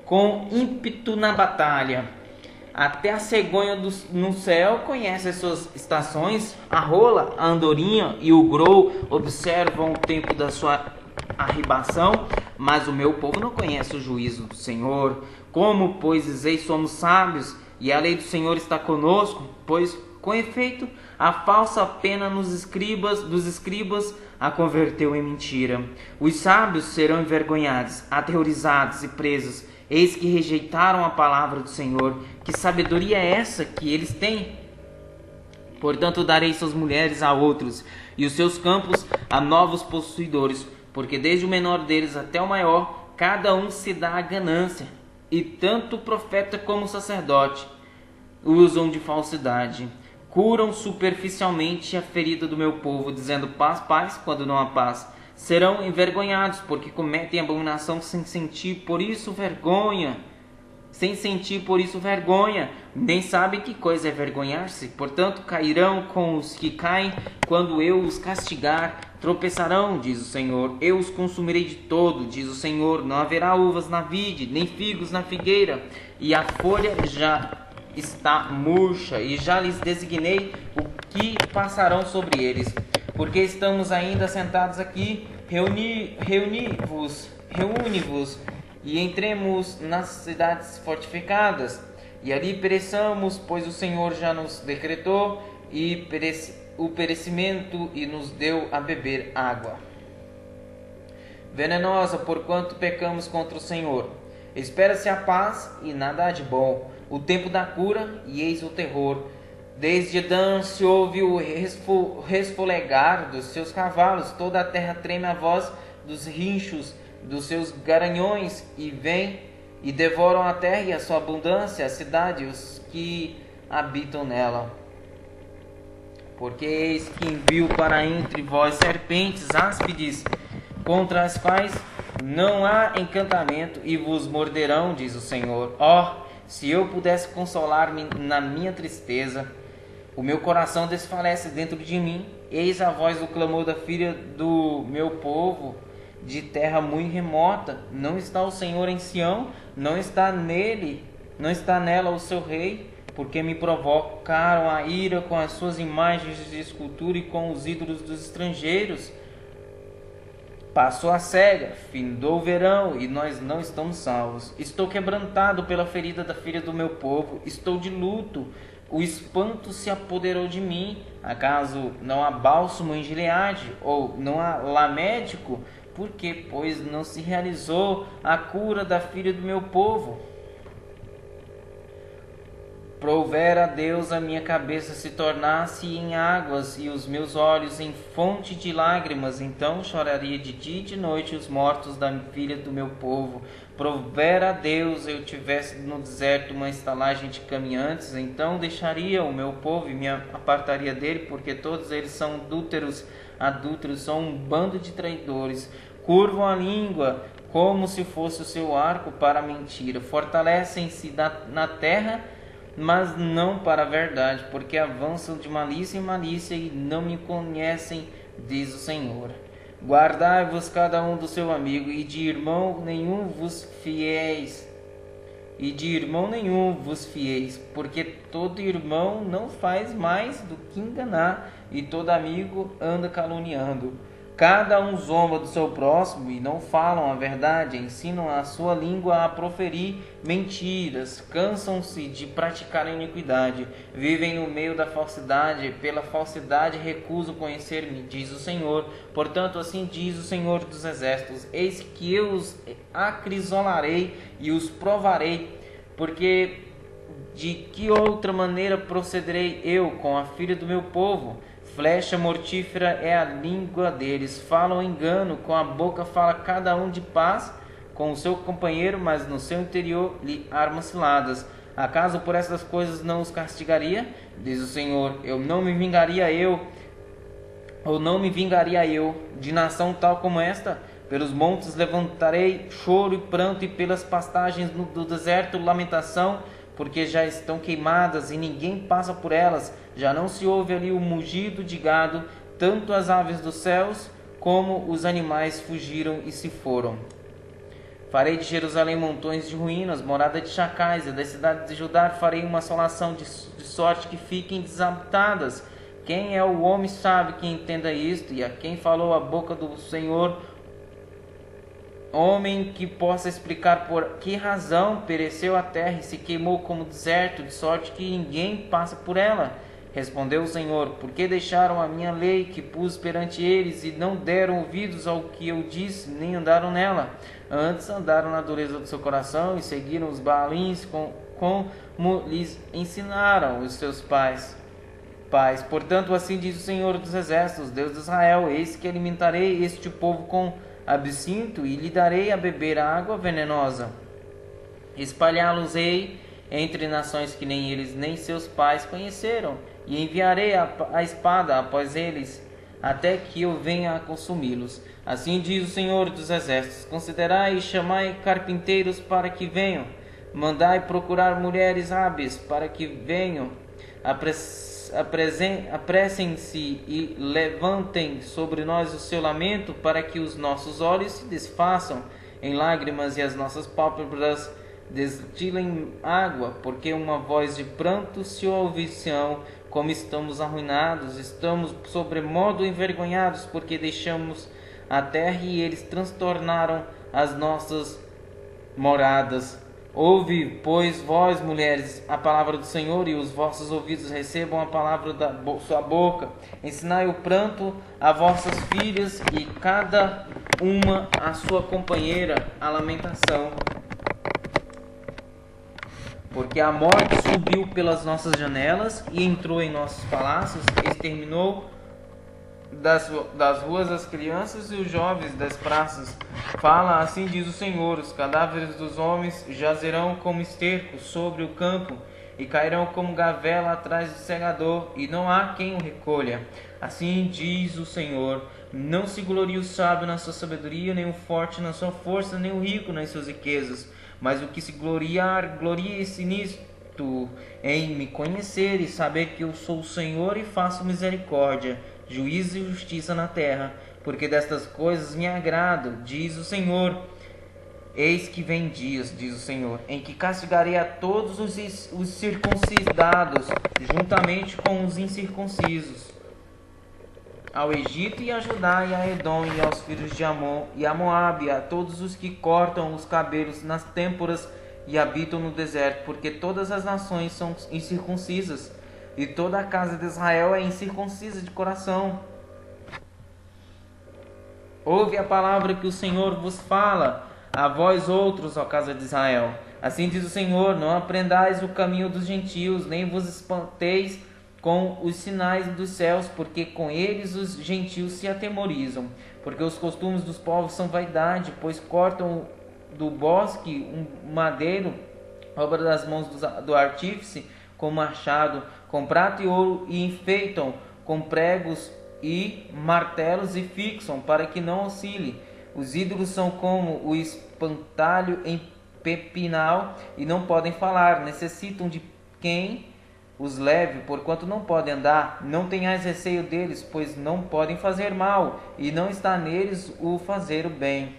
com ímpeto na batalha. Até a cegonha no céu conhece as suas estações, a rola, a andorinha e o grou observam o tempo da sua arribação, mas o meu povo não conhece o juízo do Senhor. Como, pois, dizeis: somos sábios, e a lei do Senhor está conosco? Pois, com efeito, a falsa pena dos escribas a converteu em mentira. Os sábios serão envergonhados, aterrorizados e presos. Eis que rejeitaram a palavra do Senhor. Que sabedoria é essa que eles têm? Portanto, darei suas mulheres a outros, e os seus campos a novos possuidores, porque desde o menor deles até o maior, cada um se dá a ganância, e tanto o profeta como o sacerdote usam de falsidade. Curam superficialmente a ferida do meu povo, dizendo: paz, paz, quando não há paz. Serão envergonhados, porque cometem abominação sem sentir, por isso vergonha. Nem sabem que coisa é vergonhar-se. Portanto, cairão com os que caem quando eu os castigar. Tropeçarão, diz o Senhor. Eu os consumirei de todo, diz o Senhor. Não haverá uvas na vide, nem figos na figueira. E a folha já está murcha, e já lhes designei o que passarão sobre eles. Porque estamos ainda sentados aqui, reuni-vos, e entremos nas cidades fortificadas, e ali pereçamos, pois o Senhor já nos decretou o perecimento e nos deu a beber água venenosa, porquanto pecamos contra o Senhor. Espera-se a paz e nada há de bom, o tempo da cura e eis o terror. Desde Dan se ouve o resfolegar dos seus cavalos, toda a terra treme a voz dos rinchos dos seus garanhões, e vêm e devoram a terra e a sua abundância, a cidade e os que habitam nela. Porque eis que envio para entre vós serpentes áspides, contra as quais não há encantamento, e vos morderão, diz o Senhor. Se eu pudesse consolar-me na minha tristeza, o meu coração desfalece dentro de mim. Eis a voz do clamor da filha do meu povo, de terra muito remota. Não está o Senhor em Sião, não está nela o seu rei, porque me provocaram a ira com as suas imagens de escultura e com os ídolos dos estrangeiros. Passou a cega, findou o verão, e nós não estamos salvos. Estou quebrantado pela ferida da filha do meu povo, estou de luto, o espanto se apoderou de mim. Acaso não há bálsamo em Gileade, ou não há lá médico? Por que, pois, não se realizou a cura da filha do meu povo? Provera a Deus a minha cabeça se tornasse em águas e os meus olhos em fonte de lágrimas, então choraria de dia e de noite os mortos da filha do meu povo. Provera a Deus eu tivesse no deserto uma estalagem de caminhantes, então deixaria o meu povo e me apartaria dele, porque todos eles são adúlteros, são um bando de traidores. Curvam a língua como se fosse o seu arco para a mentira. Fortalecem-se na terra, mas não para a verdade, porque avançam de malícia em malícia e não me conhecem, diz o Senhor. Guardai-vos cada um do seu amigo, e de irmão nenhum vos fieis, porque todo irmão não faz mais do que enganar, e todo amigo anda caluniando. Cada um zomba do seu próximo e não falam a verdade, ensinam a sua língua a proferir mentiras, cansam-se de praticar a iniquidade, vivem no meio da falsidade, pela falsidade recuso conhecer-me, diz o Senhor. Portanto, assim diz o Senhor dos Exércitos: eis que eu os acrisolarei e os provarei, porque de que outra maneira procederei eu com a filha do meu povo? Flecha mortífera é a língua deles, falam engano, com a boca fala cada um de paz com o seu companheiro, mas no seu interior lhe armas ciladas. Acaso por essas coisas não os castigaria? Diz o Senhor. Não me vingaria eu de nação tal como esta? Pelos montes levantarei choro e pranto, e pelas pastagens do deserto lamentação, porque já estão queimadas e ninguém passa por elas. Já não se ouve ali o mugido de gado, tanto as aves dos céus como os animais fugiram e se foram. Farei de Jerusalém montões de ruínas, morada de chacais, e das cidades de Judá farei uma assolação de sorte que fiquem desabitadas. Quem é o homem sábio que entenda isto, e a quem falou a boca do Senhor, homem que possa explicar por que razão pereceu a terra e se queimou como deserto, de sorte que ninguém passa por ela? Respondeu o Senhor: porque deixaram a minha lei que pus perante eles, e não deram ouvidos ao que eu disse, nem andaram nela. Antes andaram na dureza do seu coração e seguiram os Baalins como lhes ensinaram os seus pais. Portanto, assim diz o Senhor dos Exércitos, Deus de Israel: eis que alimentarei este povo com absinto e lhe darei a beber água venenosa. Espalhá-los-ei entre nações que nem eles nem seus pais conheceram, e enviarei a espada após eles, até que eu venha a consumi-los. Assim diz o Senhor dos Exércitos: considerai e chamai carpinteiros para que venham, mandai procurar mulheres hábeis para que venham, apressem-se e levantem sobre nós o seu lamento, para que os nossos olhos se desfaçam em lágrimas e as nossas pálpebras destilem água, porque uma voz de pranto se ouve em Sião, como estamos arruinados, estamos sobremodo envergonhados, porque deixamos a terra e eles transtornaram as nossas moradas. Ouve, pois, vós, mulheres, a palavra do Senhor, e os vossos ouvidos recebam a palavra da sua boca. Ensinai o pranto a vossas filhas, e cada uma a sua companheira a lamentação. Porque a morte subiu pelas nossas janelas e entrou em nossos palácios, exterminou das ruas as crianças e os jovens das praças. Fala, assim diz o Senhor: os cadáveres dos homens jazerão como esterco sobre o campo, e cairão como gavela atrás do segador, e não há quem o recolha. Assim diz o Senhor: não se glorie o sábio na sua sabedoria, nem o forte na sua força, nem o rico nas suas riquezas. Mas o que se gloriar, glorie-se nisto, em me conhecer e saber que eu sou o Senhor e faço misericórdia, juízo e justiça na terra, porque destas coisas me agrado, diz o Senhor. Eis que vem dias, diz o Senhor, em que castigarei a todos os circuncidados, juntamente com os incircuncisos, ao Egito e a Judá e a Edom e aos filhos de Amon e a Moabe, a todos os que cortam os cabelos nas têmporas e habitam no deserto, porque todas as nações são incircuncisas, e toda a casa de Israel é incircuncisa de coração. Ouve a palavra que o Senhor vos fala, a vós outros, ó casa de Israel. Assim diz o Senhor: não aprendais o caminho dos gentios, nem vos espanteis com os sinais dos céus, porque com eles os gentios se atemorizam. Porque os costumes dos povos são vaidade, pois cortam do bosque um madeiro, obra das mãos do artífice, com machado, com prata e ouro, e enfeitam com pregos e martelos e fixam, para que não oscile. Os ídolos são como o espantalho em pepinal e não podem falar, necessitam de quem os leve, porquanto não podem andar. Não tenhais receio deles, pois não podem fazer mal, e não está neles o fazer o bem.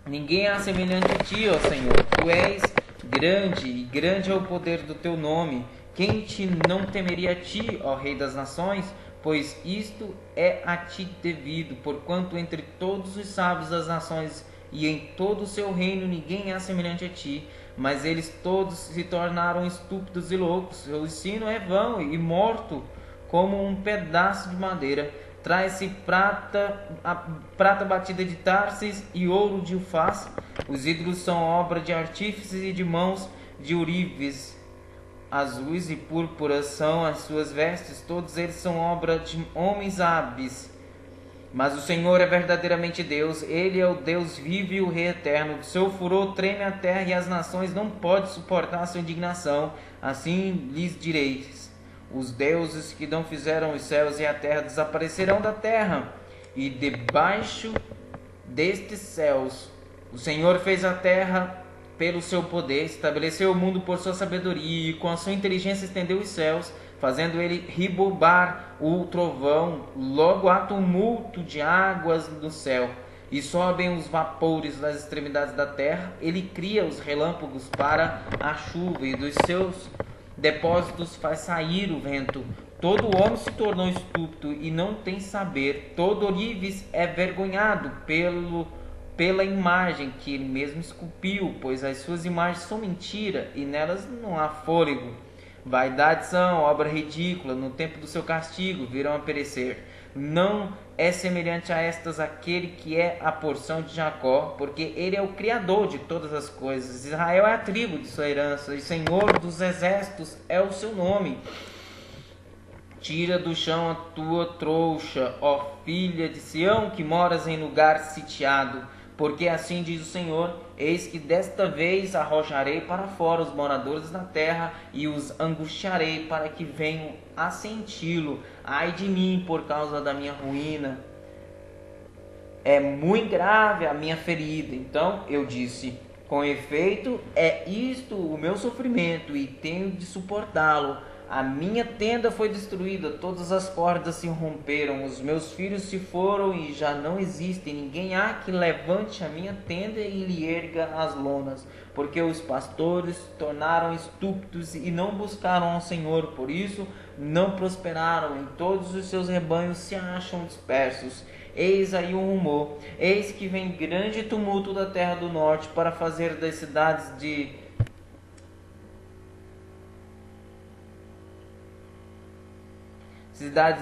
Ninguém há semelhante a ti, ó Senhor. Tu és grande, e grande é o poder do teu nome. Quem te não temeria a ti, ó Rei das nações? Pois isto é a ti devido, porquanto entre todos os sábios das nações e em todo o seu reino ninguém há semelhante a ti. Mas eles todos se tornaram estúpidos e loucos. Seu ensino é vão e morto como um pedaço de madeira. Traz-se prata batida de Tarsis e ouro de Ufaz. Os ídolos são obra de artífices e de mãos de ourives. Azuis e púrpuras são as suas vestes. Todos eles são obra de homens hábeis. Mas o Senhor é verdadeiramente Deus, Ele é o Deus vivo e o Rei eterno. Do seu furor treme a terra e as nações não podem suportar a sua indignação. Assim lhes direis: os deuses que não fizeram os céus e a terra desaparecerão da terra. E debaixo destes céus o Senhor fez a terra pelo seu poder, estabeleceu o mundo por sua sabedoria, e com a sua inteligência estendeu os céus, fazendo ele ribobar o trovão. Logo há tumulto de águas no céu, e sobem os vapores das extremidades da terra. Ele cria os relâmpagos para a chuva, e dos seus depósitos faz sair o vento. Todo homem se tornou estúpido e não tem saber. Todo ourives é vergonhado pela imagem que ele mesmo esculpiu, pois as suas imagens são mentira e nelas não há fôlego. Vaidades são obra ridícula, no tempo do seu castigo virão a perecer. Não é semelhante a estas aquele que é a porção de Jacó, porque ele é o Criador de todas as coisas. Israel é a tribo de sua herança, e Senhor dos exércitos é o seu nome. Tira do chão a tua trouxa, ó filha de Sião, que moras em lugar sitiado. Porque assim diz o Senhor: eis que desta vez arrojarei para fora os moradores da terra e os angustiarei para que venham a senti-lo. Ai de mim por causa da minha ruína. É muito grave a minha ferida. Então eu disse: com efeito é isto o meu sofrimento e tenho de suportá-lo. A minha tenda foi destruída, todas as cordas se romperam, os meus filhos se foram e já não existem. Ninguém há que levante a minha tenda e lhe erga as lonas, porque os pastores se tornaram estúpidos e não buscaram ao Senhor, por isso não prosperaram, em todos os seus rebanhos se acham dispersos. Eis aí um rumor, eis que vem grande tumulto da terra do norte para fazer das cidades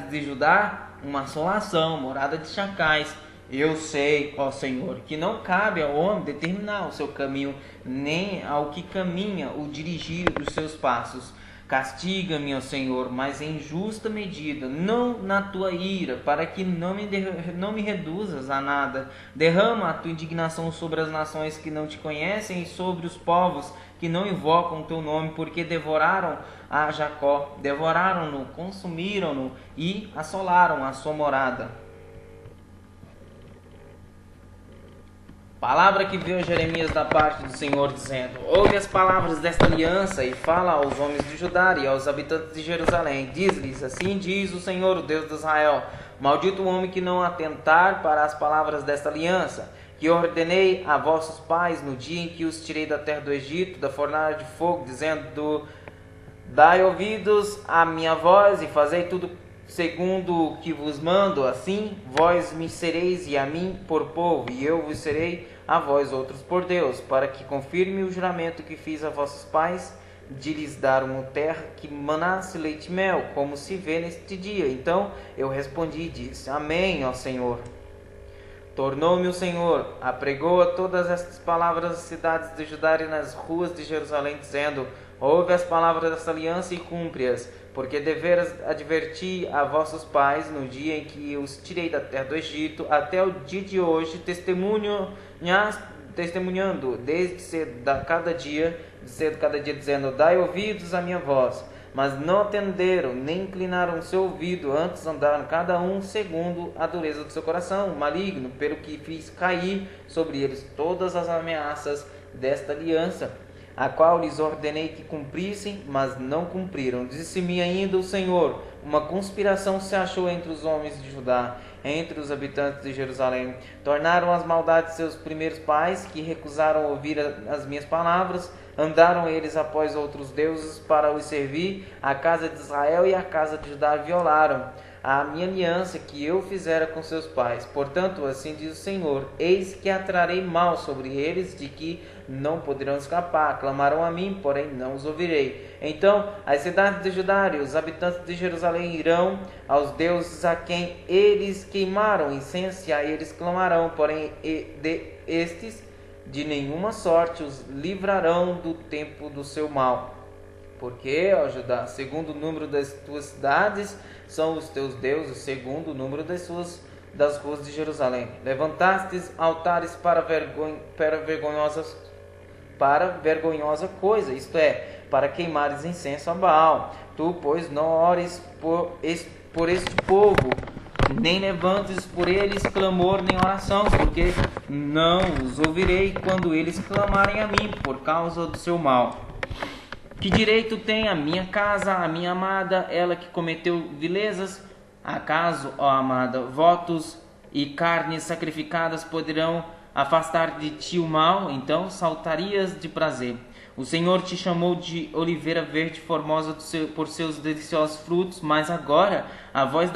de Judá uma assolação, morada de chacais. Eu sei, ó Senhor, que não cabe ao homem determinar o seu caminho, nem ao que caminha o dirigir os seus passos. Castiga-me, ó Senhor, mas em justa medida, não na tua ira, para que não me reduzas a nada. Derrama a tua indignação sobre as nações que não te conhecem e sobre os povos que não invocam o teu nome, porque devoraram a Jacó, devoraram-no, consumiram-no e assolaram a sua morada. Palavra que veio a Jeremias da parte do Senhor, dizendo: ouve as palavras desta aliança e fala aos homens de Judá e aos habitantes de Jerusalém. Diz-lhes: assim diz o Senhor, o Deus de Israel: maldito o homem que não atentar para as palavras desta aliança, que ordenei a vossos pais no dia em que os tirei da terra do Egito, da fornalha de fogo, dizendo: dai ouvidos à minha voz e fazei tudo segundo o que vos mando. Assim vós me sereis e a mim por povo, e eu vos serei a vós outros por Deus, para que confirme o juramento que fiz a vossos pais, de lhes dar uma terra que manasse leite e mel, como se vê neste dia. Então eu respondi e disse: amém, ó Senhor. Tornou-me o Senhor, apregou a todas estas palavras nas cidades de Judá e nas ruas de Jerusalém, dizendo: ouve as palavras desta aliança e cumpre-as, porque deveras advertir a vossos pais no dia em que os tirei da terra do Egito, até o dia de hoje, testemunhando desde cedo cada dia, dizendo: dai ouvidos à minha voz. Mas não atenderam, nem inclinaram o seu ouvido, antes andaram cada um segundo a dureza do seu coração maligno, pelo que fiz cair sobre eles todas as ameaças desta aliança, a qual lhes ordenei que cumprissem, mas não cumpriram. Disse-me ainda o Senhor: uma conspiração se achou entre os homens de Judá, entre os habitantes de Jerusalém. Tornaram as maldades de seus primeiros pais, que recusaram ouvir as minhas palavras. Andaram eles após outros deuses para os servir. A casa de Israel e a casa de Judá violaram a minha aliança que eu fizera com seus pais. Portanto, assim diz o Senhor: eis que atrarei mal sobre eles, de que não poderão escapar. Clamarão a mim, porém não os ouvirei. Então as cidades de Judá e os habitantes de Jerusalém irão aos deuses a quem eles queimaram incenso, e a eles clamarão, porém estes de nenhuma sorte os livrarão do tempo do seu mal. Porque, ó Judá, segundo o número das tuas cidades são os teus deuses, segundo o número das ruas de Jerusalém. Levantastes altares para vergonhosa coisa, isto é, para queimares incenso a Baal. Tu, pois, não ores por este povo, nem levantes por eles clamor nem oração, porque não os ouvirei quando eles clamarem a mim por causa do seu mal. Que direito tem a minha casa, a minha amada, ela que cometeu vilezas? Acaso, ó amada, votos e carnes sacrificadas poderão afastar de ti o mal? Então saltarias de prazer. O Senhor te chamou de oliveira verde formosa por seus deliciosos frutos, mas agora a voz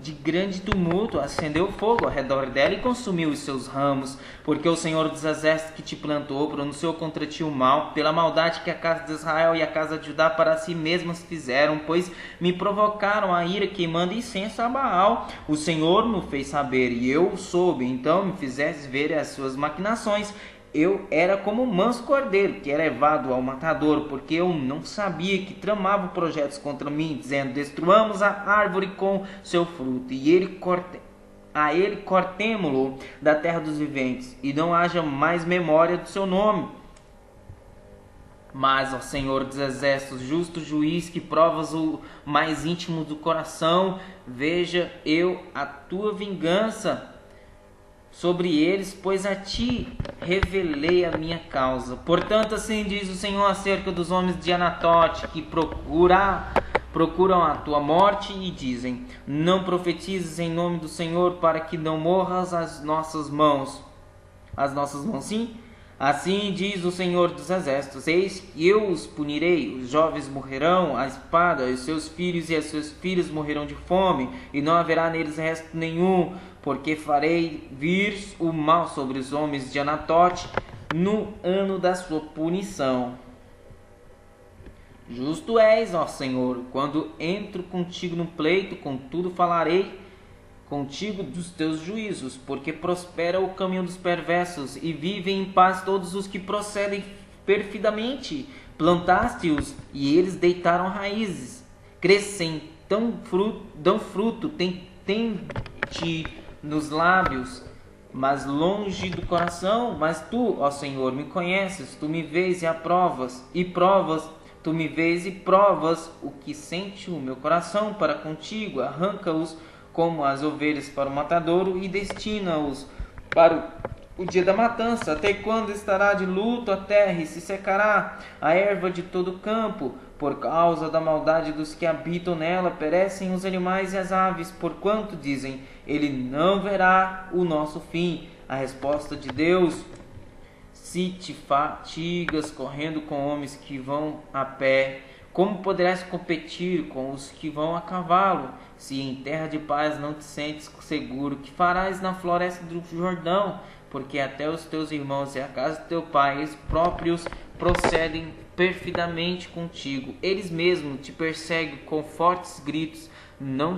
de grande tumulto acendeu fogo ao redor dela e consumiu os seus ramos, porque o Senhor dos exércitos que te plantou pronunciou contra ti o mal, pela maldade que a casa de Israel e a casa de Judá para si mesmas fizeram, pois me provocaram a ira queimando incenso a Baal. O Senhor me fez saber, e eu soube, então me fizeste ver as suas maquinações. Eu era como um manso cordeiro que é levado ao matador, porque eu não sabia que tramavam projetos contra mim, dizendo: destruamos a árvore com seu fruto, e a ele cortemo-lo da terra dos viventes, e não haja mais memória do seu nome. Mas, ó Senhor dos exércitos, justo juiz, que provas o mais íntimo do coração, veja eu a tua vingança sobre eles, pois a ti revelei a minha causa. Portanto, assim diz o Senhor acerca dos homens de Anatote, que procuram a tua morte e dizem: não profetizes em nome do Senhor, para que não morras as nossas mãos, sim? Assim diz o Senhor dos exércitos: eis que eu os punirei, os jovens morrerão à espada, os seus filhos e as suas filhas morrerão de fome, e não haverá neles resto nenhum, porque farei vir o mal sobre os homens de Anatote no ano da sua punição. Justo és, ó Senhor, quando entro contigo no pleito, contudo falarei contigo dos teus juízos, porque prospera o caminho dos perversos, e vivem em paz todos os que procedem perfidamente. Plantaste-os, e eles deitaram raízes, crescem, dão fruto, têm-te nos lábios, mas longe do coração. Mas tu, ó Senhor, me conheces, tu me vês e provas, tu me vês e provas o que sente o meu coração para contigo. Arranca-os como as ovelhas para o matadouro e destina-os para o dia da matança. Até quando estará de luto a terra e se secará a erva de todo o campo? Por causa da maldade dos que habitam nela, perecem os animais e as aves, porquanto dizem: ele não verá o nosso fim. A resposta de Deus: se te fatigas correndo com homens que vão a pé, como poderás competir com os que vão a cavalo? Se em terra de paz não te sentes seguro, que farás na floresta do Jordão? Porque até os teus irmãos e a casa de teu pai, eles próprios, procedem perfidamente contigo. Eles mesmos te perseguem com fortes gritos, não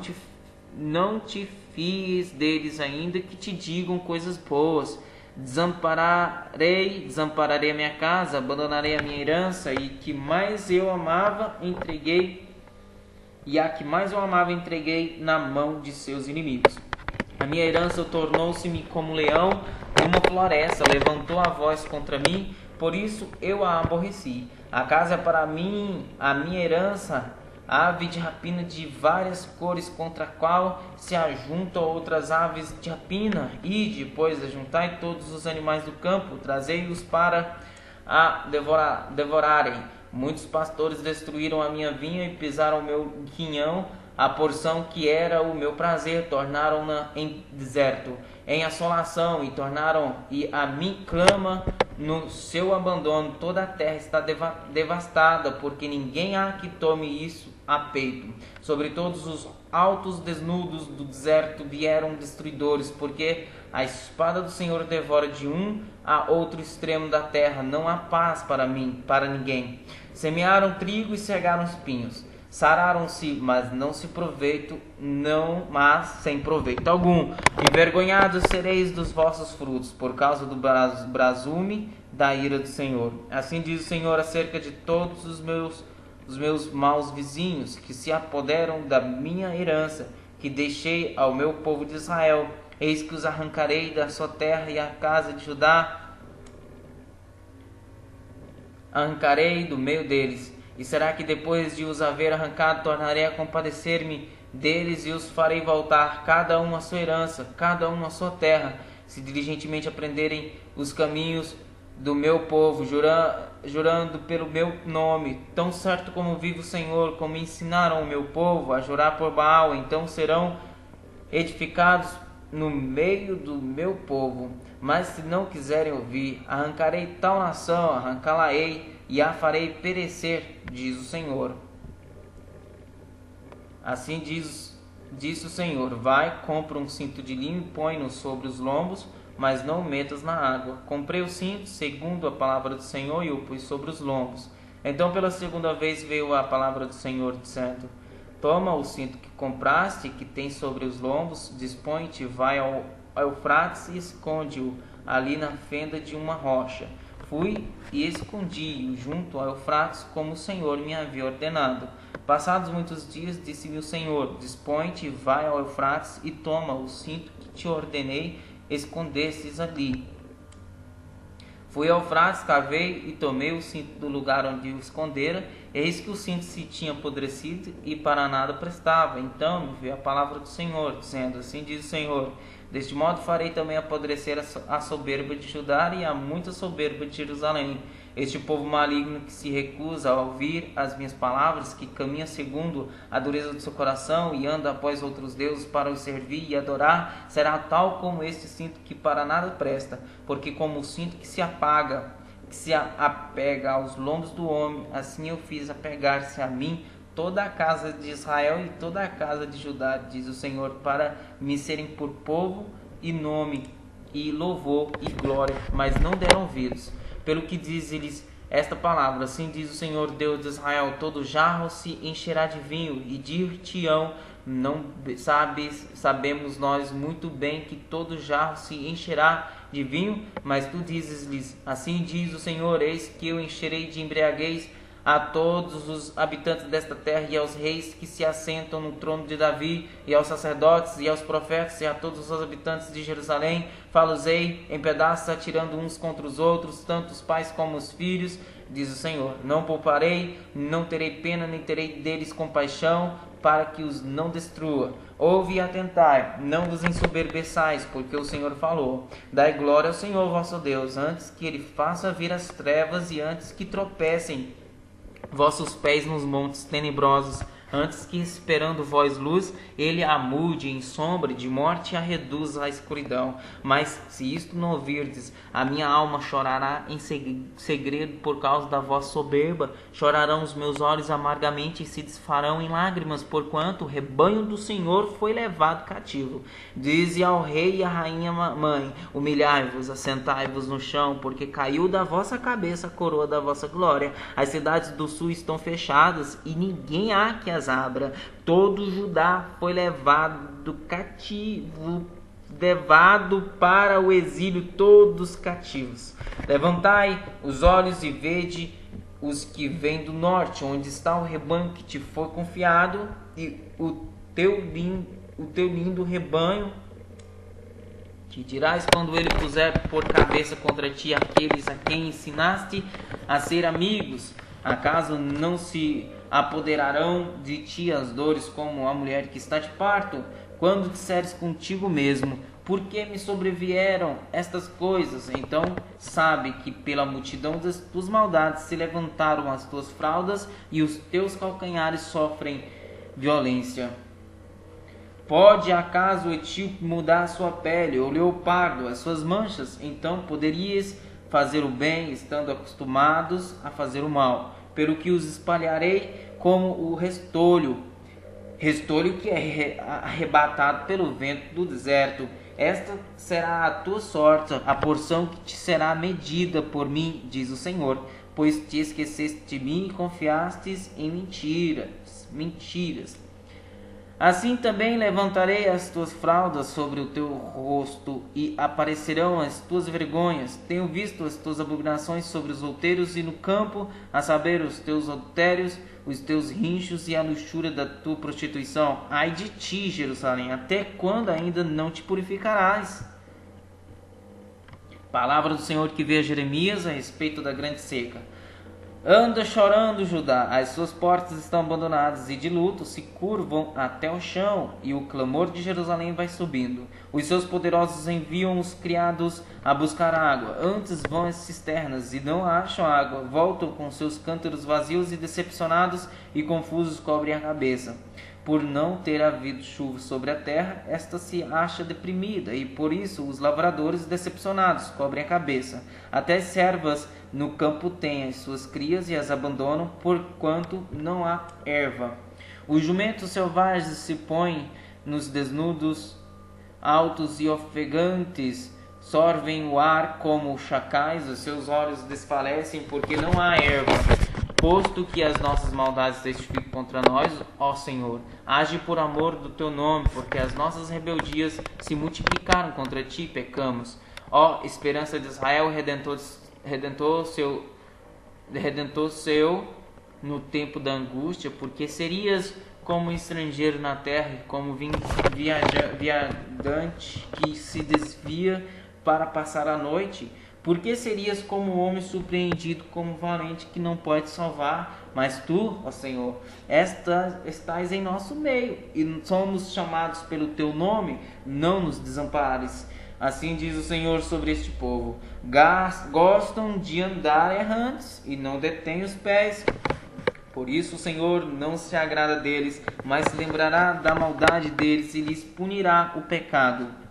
não te fies deles ainda que te digam coisas boas. Desampararei a minha casa, abandonarei a minha herança, e que mais eu amava entreguei, e a que mais eu amava entreguei na mão de seus inimigos. A minha herança tornou-se-me como um leão numa floresta, levantou a voz contra mim, por isso eu a aborreci. A casa é para mim, a minha herança, ave de rapina de várias cores, contra a qual se ajuntam outras aves de rapina. Ide, pois, ajuntai todos os animais do campo, trazei-os para a devorarem. Muitos pastores destruíram a minha vinha e pisaram o meu quinhão. A porção que era o meu prazer tornaram-na em deserto, em assolação, e a mim clama no seu abandono. Toda a terra está devastada, porque ninguém há que tome isso a peito. Sobre todos os altos desnudos do deserto vieram destruidores, porque a espada do Senhor devora de um a outro extremo da terra. Não há paz para ninguém. Semearam trigo e cegaram espinhos. Sararam-se, mas sem proveito algum. Envergonhados sereis dos vossos frutos, por causa do brasume da ira do Senhor. Assim diz o Senhor acerca de todos os meus maus vizinhos, que se apoderam da minha herança, que deixei ao meu povo de Israel. Eis que os arrancarei da sua terra, e a casa de Judá arrancarei do meio deles. E será que depois de os haver arrancado, tornarei a compadecer-me deles, e os farei voltar, cada um à sua herança, cada um à sua terra, se diligentemente aprenderem os caminhos do meu povo, jurando pelo meu nome, tão certo como vive o Senhor, como ensinaram o meu povo a jurar por Baal. Então serão edificados no meio do meu povo. Mas se não quiserem ouvir, arrancarei tal nação, arrancá-la-ei e a farei perecer, diz o Senhor. Assim diz o Senhor: vai, compra um cinto de linho e põe-no sobre os lombos, mas não o metas na água. Comprei o cinto, segundo a palavra do Senhor, e o pus sobre os lombos. Então pela segunda vez veio a palavra do Senhor, dizendo: toma o cinto que compraste, que tem sobre os lombos, dispõe-te, vai ao Eufrates e esconde-o ali na fenda de uma rocha. Fui e escondi-o junto ao Eufrates, como o Senhor me havia ordenado. Passados muitos dias, disse-me o Senhor: dispõe-te, vai ao Eufrates e toma o cinto que te ordenei escondestes ali. Fui ao Eufrates, cavei e tomei o cinto do lugar onde o escondera. Eis que o cinto se tinha apodrecido e para nada prestava. Então me veio a palavra do Senhor, dizendo: assim diz o Senhor: deste modo farei também apodrecer a soberba de Judá e a muita soberba de Jerusalém. Este povo maligno que se recusa a ouvir as minhas palavras, que caminha segundo a dureza do seu coração e anda após outros deuses para os servir e adorar, será tal como este cinto que para nada presta. Porque como o cinto que se apega aos lombos do homem, assim eu fiz apegar-se a mim toda a casa de Israel e toda a casa de Judá, diz o Senhor, para me serem por povo e nome e louvor e glória, mas não deram ouvidos. Pelo que diz-lhes esta palavra: assim diz o Senhor Deus de Israel: todo jarro se encherá de vinho, e dir-te-ão: não sabemos nós muito bem que todo jarro se encherá de vinho? Mas tu dizes-lhes: assim diz o Senhor: eis que eu encherei de embriaguez a todos os habitantes desta terra, e aos reis que se assentam no trono de Davi, e aos sacerdotes, e aos profetas, e a todos os habitantes de Jerusalém, falo-ei em pedaços, atirando uns contra os outros, tanto os pais como os filhos, diz o Senhor. Não pouparei, não terei pena, nem terei deles compaixão, para que os não destrua. Ouve e atentai, não vos ensoberbeçais, porque o Senhor falou. Dai glória ao Senhor vosso Deus, antes que ele faça vir as trevas, e antes que tropecem vossos pés nos montes tenebrosos, antes que, esperando vós luz, ele a mude em sombra de morte e a reduza à escuridão. Mas se isto não ouvirdes, a minha alma chorará em segredo por causa da vossa soberba, chorarão os meus olhos amargamente e se desfarão em lágrimas, porquanto o rebanho do Senhor foi levado cativo. Dize ao rei e à rainha mãe: humilhai-vos, assentai-vos no chão, porque caiu da vossa cabeça a coroa da vossa glória. As cidades do sul estão fechadas, e ninguém há que as Abra. Todo Judá foi levado cativo, levado para o exílio, todos cativos. Levantai os olhos e vede os que vêm do norte, onde está o rebanho que te foi confiado, e o teu lindo rebanho. Que dirás quando ele puser por cabeça contra ti aqueles a quem ensinaste a ser amigos? Acaso não se apoderarão de ti as dores como a mulher que está de parto? Quando disseres contigo mesmo, por que me sobrevieram estas coisas? Então sabe que pela multidão das tuas maldades se levantaram as tuas fraldas e os teus calcanhares sofrem violência. Pode acaso o etíope mudar a sua pele, ou o leopardo as suas manchas? Então poderias fazer o bem, estando acostumados a fazer o mal. Pelo que os espalharei como o restolho que é arrebatado pelo vento do deserto. Esta será a tua sorte, a porção que te será medida por mim, diz o Senhor, pois te esqueceste de mim e confiastes em mentiras. Assim também levantarei as tuas fraldas sobre o teu rosto e aparecerão as tuas vergonhas. Tenho visto as tuas abominações sobre os outeiros e no campo, a saber, os teus adultérios, os teus rinchos e a luxúria da tua prostituição. Ai de ti, Jerusalém, até quando ainda não te purificarás? Palavra do Senhor que veio a Jeremias a respeito da grande seca. Anda chorando, Judá, as suas portas estão abandonadas e de luto se curvam até o chão, e o clamor de Jerusalém vai subindo. Os seus poderosos enviam os criados a buscar água, antes vão às cisternas e não acham água, voltam com seus cântaros vazios e decepcionados e confusos cobrem a cabeça. Por não ter havido chuva sobre a terra, esta se acha deprimida, e por isso os lavradores decepcionados cobrem a cabeça. Até servas no campo têm as suas crias e as abandonam, porquanto não há erva. Os jumentos selvagens se põem nos desnudos altos e ofegantes, sorvem o ar como chacais, os seus olhos desfalecem porque não há erva. Posto que as nossas maldades testificam contra nós, ó Senhor, age por amor do teu nome, porque as nossas rebeldias se multiplicaram contra ti e pecamos. Ó esperança de Israel, redentor seu no tempo da angústia, porque serias como estrangeiro na terra, como viajante que se desvia para passar a noite. Porque serias como um homem surpreendido, como valente que não pode salvar? Mas tu, ó Senhor, estás em nosso meio e somos chamados pelo teu nome, não nos desampares. Assim diz o Senhor sobre este povo: gostam de andar errantes e não detêm os pés. Por isso o Senhor não se agrada deles, mas se lembrará da maldade deles e lhes punirá o pecado.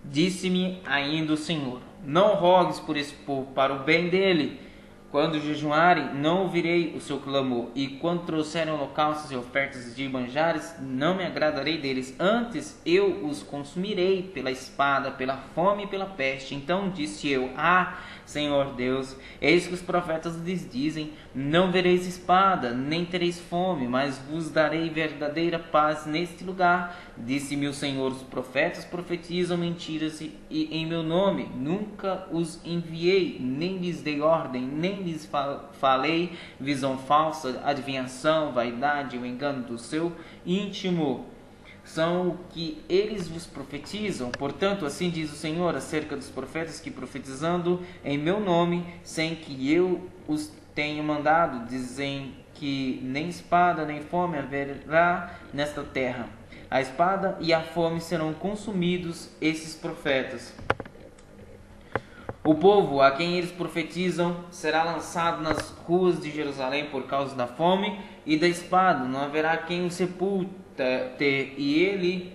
Disse-me ainda o Senhor: não rogues por esse povo para o bem dele. Quando jejuarem, não ouvirei o seu clamor, e quando trouxerem holocaustos e ofertas de manjares, não me agradarei deles. Antes eu os consumirei pela espada, pela fome e pela peste. Então disse eu: Senhor Deus, eis que os profetas lhes dizem: não vereis espada, nem tereis fome, mas vos darei verdadeira paz neste lugar. Disse-me o Senhor: os profetas profetizam mentiras e em meu nome nunca os enviei, nem lhes dei ordem, nem lhes falei visão falsa, adivinhação, vaidade, o engano do seu íntimo. São o que eles vos profetizam. Portanto, assim diz o Senhor acerca dos profetas que profetizando em meu nome, sem que eu os tenha mandado, dizem que nem espada nem fome haverá nesta terra. A espada e a fome serão consumidos esses profetas. O povo a quem eles profetizam será lançado nas ruas de Jerusalém por causa da fome e da espada. Não haverá quem o sepulte, e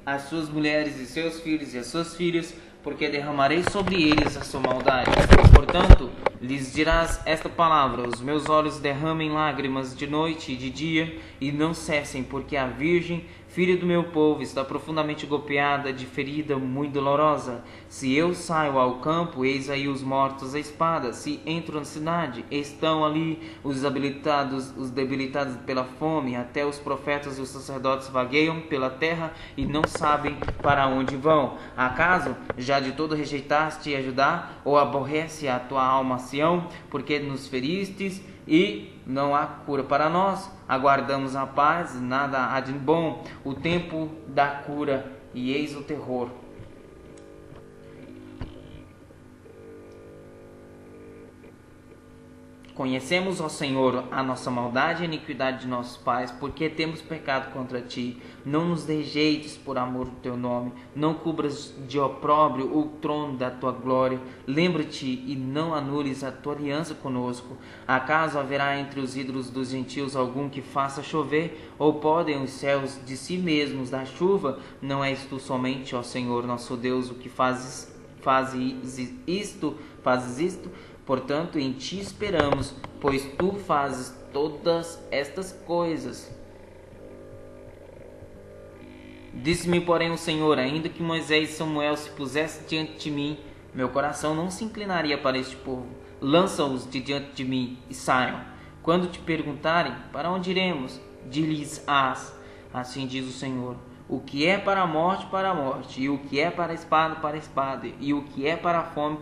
as suas mulheres e seus filhos e as suas filhas, porque derramarei sobre eles a sua maldade. Portanto, lhes dirás esta palavra: os meus olhos derramem lágrimas de noite e de dia, e não cessem, porque a Virgem filha do meu povo, está profundamente golpeada de ferida muito dolorosa. Se eu saio ao campo, eis aí os mortos à espada. Se entro na cidade, estão ali os debilitados pela fome. Até os profetas e os sacerdotes vagueiam pela terra e não sabem para onde vão. Acaso já de todo rejeitaste ajudar, ou aborrece a tua alma Sião, porque nos feristes e não há cura para nós? Aguardamos a paz, nada há de bom, o tempo da cura, e eis o terror. Conhecemos, ó Senhor, a nossa maldade e a iniquidade de nossos pais, porque temos pecado contra ti. Não nos rejeites por amor do teu nome, não cubras de opróbrio o trono da tua glória. Lembra-te e não anules a tua aliança conosco. Acaso haverá entre os ídolos dos gentios algum que faça chover, ou podem os céus de si mesmos dar chuva? Não és tu somente, ó Senhor, nosso Deus, o que fazes isto? Portanto, em ti esperamos, pois tu fazes todas estas coisas. Disse-me, porém, o Senhor: ainda que Moisés e Samuel se pusessem diante de mim, meu coração não se inclinaria para este povo. Lança-os de diante de mim e saiam. Quando te perguntarem, para onde iremos? Dir-lhes-ás: assim diz o Senhor: o que é para a morte, e o que é para a espada, e o que é para a fome,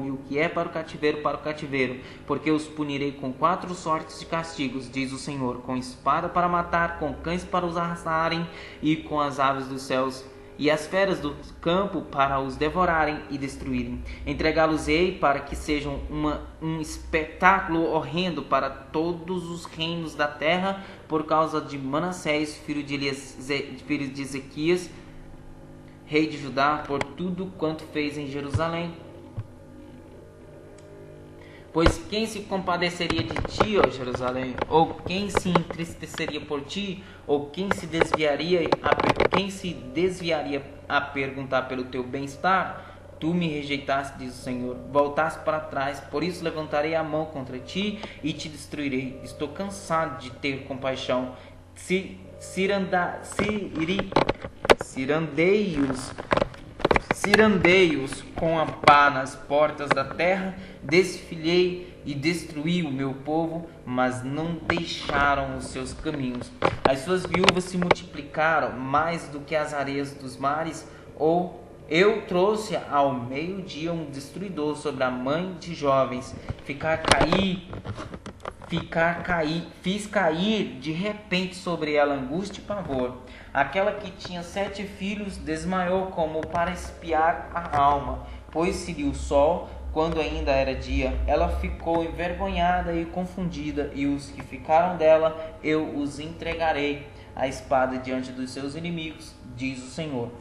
e o que é para o cativeiro, porque os punirei com 4 sortes de castigos, diz o Senhor: com espada para matar, com cães para os arrastarem, e com as aves dos céus e as feras do campo para os devorarem e destruírem. Entregá-los-ei para que sejam um espetáculo horrendo para todos os reinos da terra, por causa de Manassés, filho de Ezequias, rei de Judá, por tudo quanto fez em Jerusalém. Pois quem se compadeceria de ti, ó Jerusalém? Ou quem se entristeceria por ti? Ou quem se desviaria a perguntar pelo teu bem-estar? Tu me rejeitaste, diz o Senhor, voltaste para trás, por isso levantarei a mão contra ti e te destruirei. Estou cansado de ter compaixão. Cirandei-os com a pá nas portas da terra, desfilei e destruí o meu povo, mas não deixaram os seus caminhos. As suas viúvas se multiplicaram mais do que as areias dos mares, ou eu trouxe ao meio-dia um destruidor sobre a mãe de jovens, fiz cair de repente sobre ela angústia e pavor. Aquela que tinha 7 filhos desmaiou como para espiar a alma. Pôs-se-lhe o sol quando ainda era dia. Ela ficou envergonhada e confundida, e os que ficaram dela eu os entregarei à espada diante dos seus inimigos, diz o Senhor.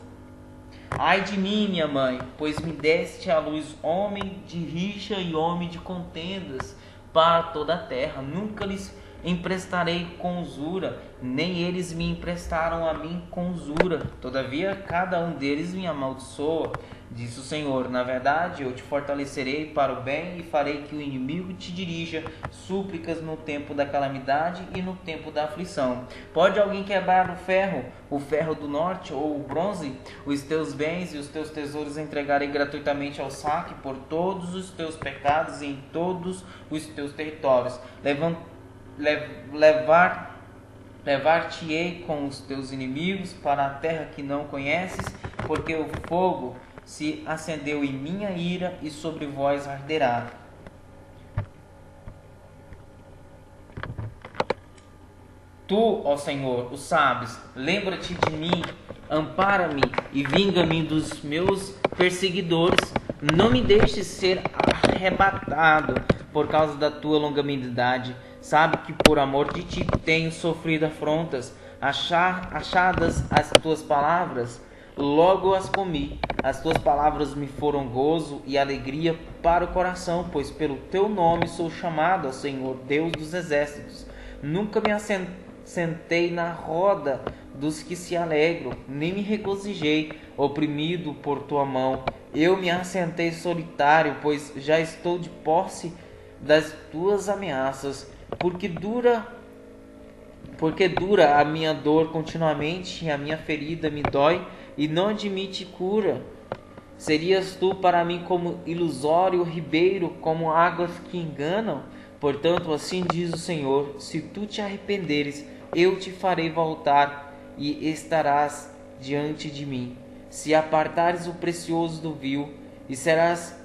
Ai de mim, minha mãe, pois me deste à luz homem de rixa e homem de contendas para toda a terra. Nunca lhes emprestarei com usura, nem eles me emprestaram a mim com usura. Todavia, cada um deles me amaldiçoa, diz o Senhor. Na verdade, eu te fortalecerei para o bem e farei que o inimigo te dirija súplicas no tempo da calamidade e no tempo da aflição. Pode alguém quebrar o ferro do norte ou o bronze? Os teus bens e os teus tesouros entregarei gratuitamente ao saque por todos os teus pecados e em todos os teus territórios. Levar-te-ei com os teus inimigos para a terra que não conheces, porque o fogo se acendeu em minha ira e sobre vós arderá. Tu, ó Senhor, o sabes, lembra-te de mim, ampara-me e vinga-me dos meus perseguidores. Não me deixes ser arrebatado por causa da tua longanimidade. Sabe que por amor de ti tenho sofrido afrontas. Achadas as tuas palavras, logo as comi. As tuas palavras me foram gozo e alegria para o coração, pois pelo teu nome sou chamado, ó Senhor, Deus dos exércitos. Nunca me assentei na roda dos que se alegram, nem me regozijei, oprimido por tua mão. Eu me assentei solitário, pois já estou de posse das tuas ameaças. Porque Porque dura a minha dor continuamente, e a minha ferida me dói e não admite cura. Serias tu para mim como ilusório ribeiro, como águas que enganam? Portanto, assim diz o Senhor: se tu te arrependeres, eu te farei voltar e estarás diante de mim. Se apartares o precioso do vil, e serás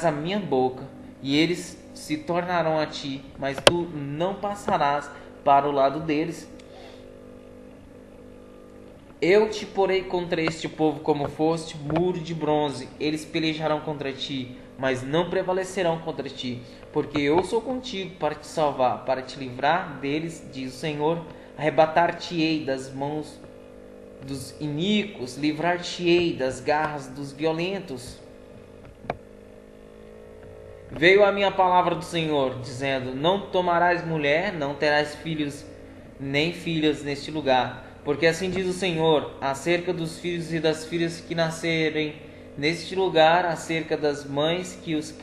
a minha boca, e eles se tornarão a ti, mas tu não passarás para o lado deles. Eu te porei contra este povo como foste muro de bronze. Eles pelejarão contra ti, mas não prevalecerão contra ti, porque eu sou contigo para te salvar, para te livrar deles, diz o Senhor. Arrebatar-te-ei das mãos dos iníquos, livrar-te-ei das garras dos violentos. Veio a minha palavra do Senhor, dizendo: não tomarás mulher, não terás filhos nem filhas neste lugar. Porque assim diz o Senhor, acerca dos filhos e das filhas que nascerem neste lugar, acerca das mães que os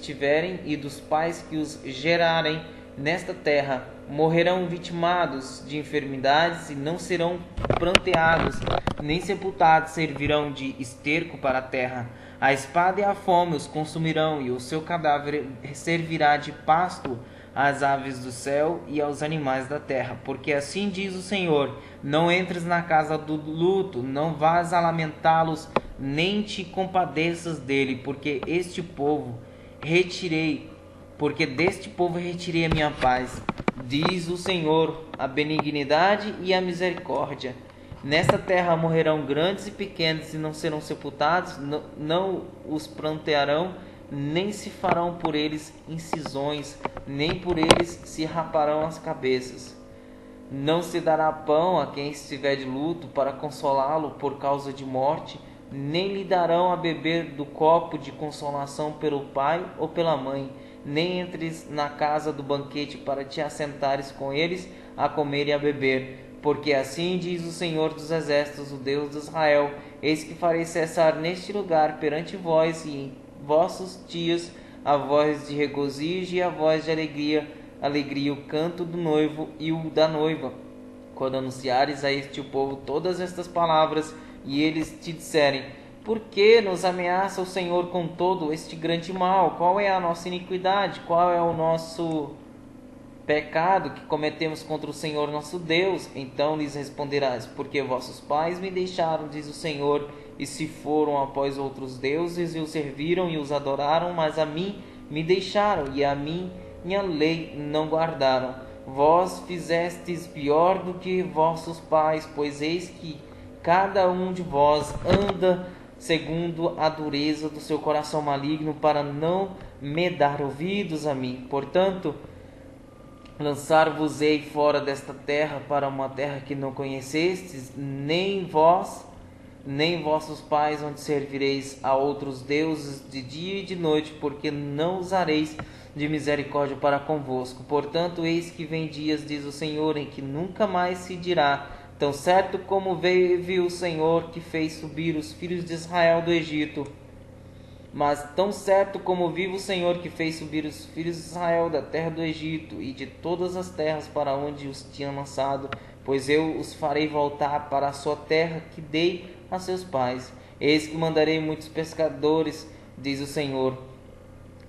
tiverem e dos pais que os gerarem nesta terra, morrerão vitimados de enfermidades e não serão pranteados, nem sepultados, servirão de esterco para a terra. A espada e a fome os consumirão, e o seu cadáver servirá de pasto às aves do céu e aos animais da terra. Porque assim diz o Senhor: não entres na casa do luto, não vás a lamentá-los, nem te compadeças dele, porque deste povo retirei a minha paz, diz o Senhor, a benignidade e a misericórdia. Nesta terra morrerão grandes e pequenos, e não serão sepultados, não os prantearão, nem se farão por eles incisões, nem por eles se raparão as cabeças. Não se dará pão a quem estiver de luto para consolá-lo por causa de morte, nem lhe darão a beber do copo de consolação pelo pai ou pela mãe, nem entres na casa do banquete para te assentares com eles a comer e a beber. Porque assim diz o Senhor dos Exércitos, o Deus de Israel: eis que farei cessar neste lugar perante vós e em vossos dias a voz de regozijo e a voz de alegria, o canto do noivo e o da noiva. Quando anunciares a este povo todas estas palavras, e eles te disserem: por que nos ameaça o Senhor com todo este grande mal? Qual é a nossa iniquidade? Qual é o nosso pecado que cometemos contra o Senhor nosso Deus? Então lhes responderás: porque vossos pais me deixaram, diz o Senhor, e se foram após outros deuses e os serviram e os adoraram, mas a mim me deixaram e a minha lei não guardaram. Vós fizestes pior do que vossos pais, pois eis que cada um de vós anda segundo a dureza do seu coração maligno, para não me dar ouvidos a mim. Portanto, lançar-vos-ei fora desta terra, para uma terra que não conhecestes, nem vós, nem vossos pais, onde servireis a outros deuses de dia e de noite, porque não usareis de misericórdia para convosco. Portanto, eis que vem dias, diz o Senhor, em que nunca mais se dirá: tão certo como vive o Senhor que fez subir os filhos de Israel do Egito. Mas tão certo como vive o Senhor que fez subir os filhos de Israel da terra do Egito e de todas as terras para onde os tinha lançado, pois eu os farei voltar para a sua terra que dei a seus pais. Eis que mandarei muitos pescadores, diz o Senhor,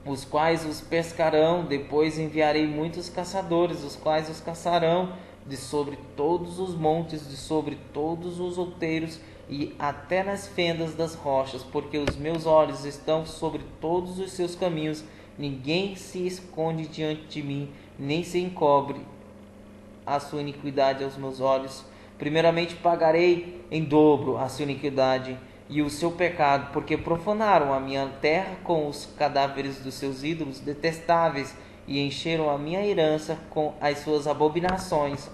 os quais os pescarão. Depois enviarei muitos caçadores, os quais os caçarão de sobre todos os montes, de sobre todos os outeiros e até nas fendas das rochas, porque os meus olhos estão sobre todos os seus caminhos. Ninguém se esconde diante de mim, nem se encobre a sua iniquidade aos meus olhos. Primeiramente pagarei em dobro a sua iniquidade e o seu pecado, porque profanaram a minha terra com os cadáveres dos seus ídolos detestáveis e encheram a minha herança com as suas abominações.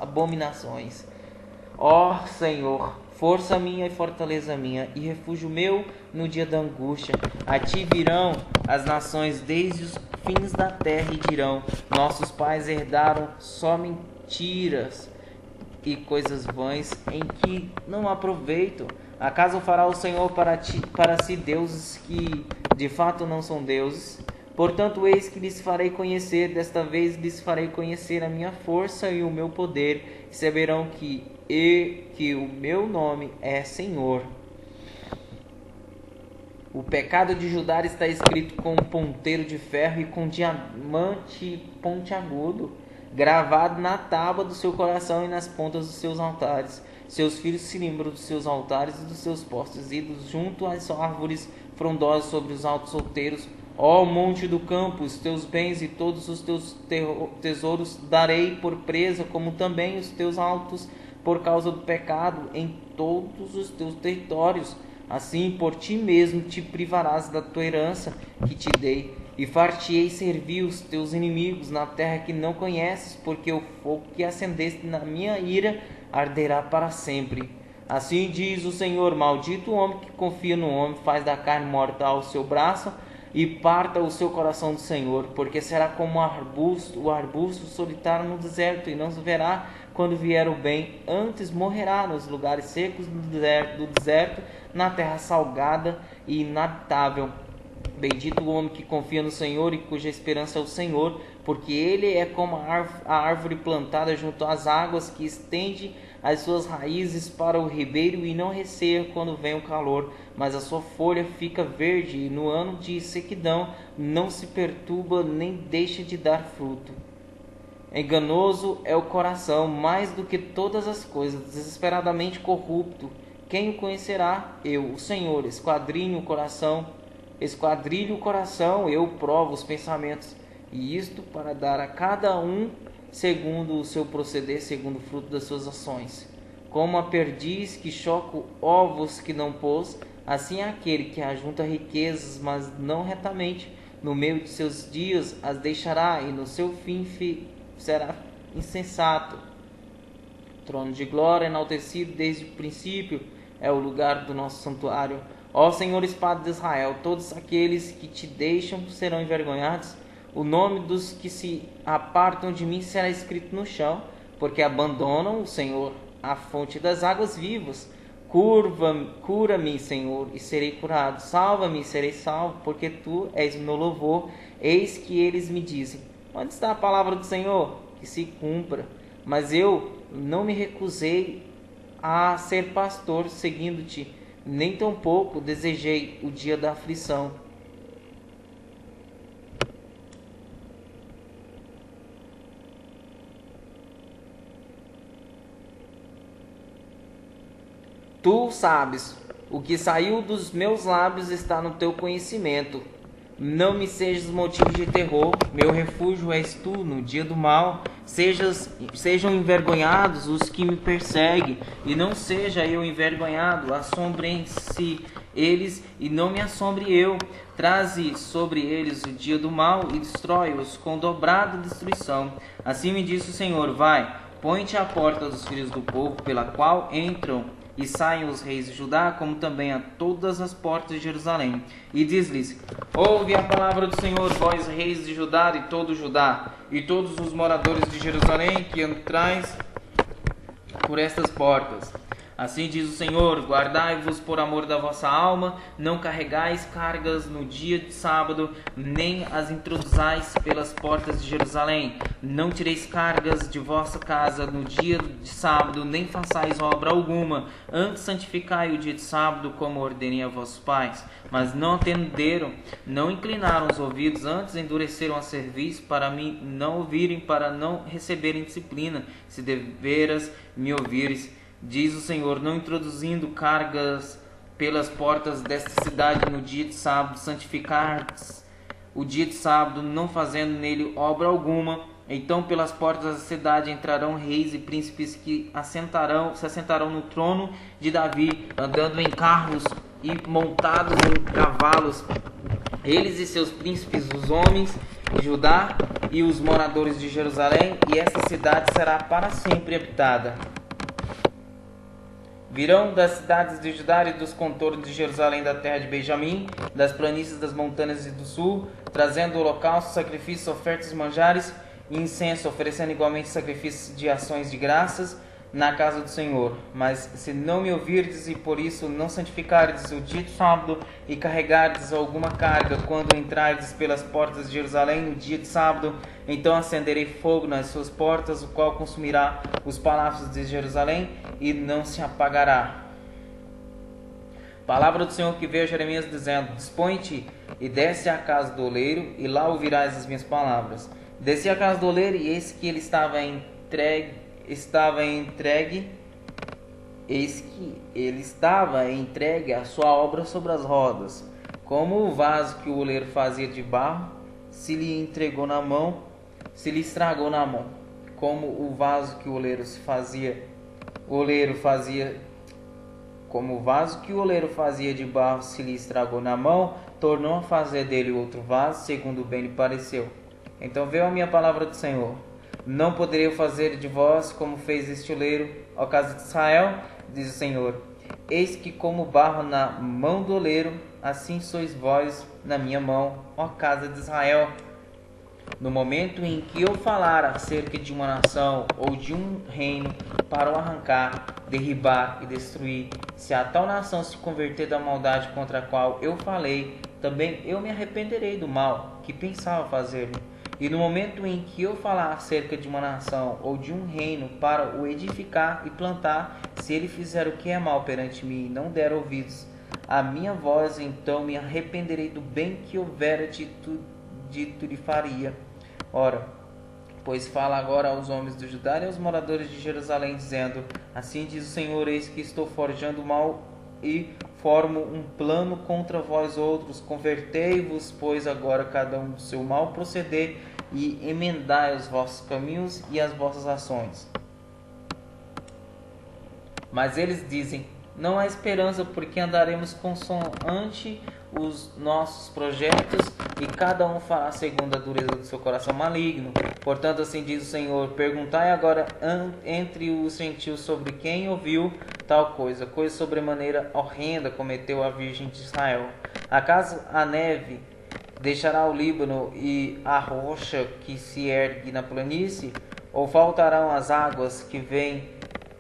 Ó Senhor, força minha e fortaleza minha, e refúgio meu no dia da angústia. A ti virão as nações desde os fins da terra e dirão: nossos pais herdaram só mentiras e coisas vãs em que não há proveito. Acaso fará o Senhor para si deuses que de fato não são deuses? Portanto, eis que lhes farei conhecer, desta vez lhes farei conhecer a minha força e o meu poder, e saberão que o meu nome é Senhor. O pecado de Judá está escrito com um ponteiro de ferro e com diamante pontiagudo, gravado na tábua do seu coração e nas pontas dos seus altares. Seus filhos se lembram dos seus altares e dos seus postes ídolos junto às árvores frondosas sobre os altos outeiros. Ó monte do campo, os teus bens e todos os teus tesouros darei por presa, como também os teus altos, por causa do pecado em todos os teus territórios. Assim, por ti mesmo te privarás da tua herança que te dei, e far-te-ei servir os teus inimigos na terra que não conheces, porque o fogo que acendeste na minha ira arderá para sempre. Assim diz o Senhor: maldito o homem que confia no homem, faz da carne mortal o seu braço, e parta o seu coração do Senhor, porque será como o arbusto solitário no deserto, e não se verá quando vier o bem, antes morrerá nos lugares secos do deserto, na terra salgada e inabitável. Bendito o homem que confia no Senhor e cuja esperança é o Senhor, porque ele é como a árvore plantada junto às águas, que estende as suas raízes para o ribeiro e não receia quando vem o calor, mas a sua folha fica verde, e no ano de sequidão não se perturba nem deixa de dar fruto. Enganoso é o coração mais do que todas as coisas, desesperadamente corrupto. Quem o conhecerá? Eu, o Senhor, esquadrilho o coração, eu provo os pensamentos, e isto para dar a cada um segundo o seu proceder, segundo o fruto das suas ações. Como a perdiz que choca ovos que não pôs, assim é aquele que ajunta riquezas, mas não retamente, no meio de seus dias as deixará, e no seu fim será insensato. Trono de glória, enaltecido desde o princípio, é o lugar do nosso santuário. Ó Senhor, espada de Israel, todos aqueles que te deixam serão envergonhados. O nome dos que se apartam de mim será escrito no chão, porque abandonam o Senhor, a fonte das águas vivas. Cura-me, Senhor, e serei curado. Salva-me e serei salvo, porque tu és o meu louvor. Eis que eles me dizem: onde está a palavra do Senhor? Que se cumpra. Mas eu não me recusei a ser pastor seguindo-te, nem tampouco desejei o dia da aflição. Tu sabes, o que saiu dos meus lábios está no teu conhecimento. Não me sejas motivo de terror, meu refúgio és tu no dia do mal. Sejam envergonhados os que me perseguem, e não seja eu envergonhado. Assombrem-se eles, e não me assombre eu. Traze sobre eles o dia do mal, e destrói-os com dobrada destruição. Assim me disse o Senhor: vai, põe-te à porta dos filhos do povo, pela qual entram e saem os reis de Judá, como também a todas as portas de Jerusalém. E diz-lhes: ouve a palavra do Senhor, vós reis de Judá e todo Judá, e todos os moradores de Jerusalém que entrais por estas portas. Assim diz o Senhor: guardai-vos por amor da vossa alma, não carregais cargas no dia de sábado, nem as introduzais pelas portas de Jerusalém. Não tireis cargas de vossa casa no dia de sábado, nem façais obra alguma. Antes santificai o dia de sábado, como ordenei a vossos pais. Mas não atenderam, não inclinaram os ouvidos, antes endureceram a cerviz para mim não ouvirem, para não receberem disciplina, se deveras me ouvires. Diz o Senhor: não introduzindo cargas pelas portas desta cidade no dia de sábado, santificar o dia de sábado, não fazendo nele obra alguma. Então pelas portas da cidade entrarão reis e príncipes que se assentarão no trono de Davi, andando em carros e montados em cavalos. Eles e seus príncipes, os homens de Judá e os moradores de Jerusalém, e esta cidade será para sempre habitada. Virão das cidades de Judá e dos contornos de Jerusalém, da terra de Benjamim, das planícies das montanhas e do sul, trazendo holocaustos, sacrifícios, ofertas e manjares e incenso, oferecendo igualmente sacrifícios de ações de graças. na casa do Senhor. Mas se não me ouvirdes e por isso não santificardes o dito sábado e carregardes alguma carga quando entrardes pelas portas de Jerusalém no dia de sábado, então acenderei fogo nas suas portas, o qual consumirá os palácios de Jerusalém e não se apagará. Palavra do Senhor que veio a Jeremias dizendo: dispõe-te e desce à casa do oleiro, e lá ouvirás as minhas palavras. Desci à casa do oleiro, e eis que ele estava entregue a sua obra sobre as rodas, como o vaso que o oleiro fazia de barro, se lhe estragou na mão, como o vaso que o oleiro fazia de barro se lhe estragou na mão, tornou a fazer dele outro vaso, segundo bem lhe pareceu. Então veio a minha palavra do Senhor: não poderei fazer de vós como fez este oleiro, ó casa de Israel, diz o Senhor. Eis que como barro na mão do oleiro, assim sois vós na minha mão, ó casa de Israel. No momento em que eu falar acerca de uma nação ou de um reino para o arrancar, derribar e destruir, se a tal nação se converter da maldade contra a qual eu falei, também eu me arrependerei do mal que pensava fazer-lhe. E no momento em que eu falar acerca de uma nação ou de um reino para o edificar e plantar, se ele fizer o que é mal perante mim e não der ouvidos à minha voz, então me arrependerei do bem que houvera dito lhe faria. Ora, pois fala agora aos homens do Judá e aos moradores de Jerusalém, dizendo: assim diz o Senhor, eis que estou forjando mal e formo um plano contra vós outros. Convertei-vos, pois, agora cada um do seu mal proceder, e emendai os vossos caminhos e as vossas ações. Mas eles dizem: não há esperança, porque andaremos consoante os nossos projetos, e cada um fará segundo a dureza do seu coração maligno. Portanto, assim diz o Senhor: perguntai agora entre os gentios sobre quem ouviu tal coisa sobremaneira horrenda cometeu a Virgem de Israel. Acaso a neve deixará o Líbano e a rocha que se ergue na planície? Ou faltarão as águas que vêm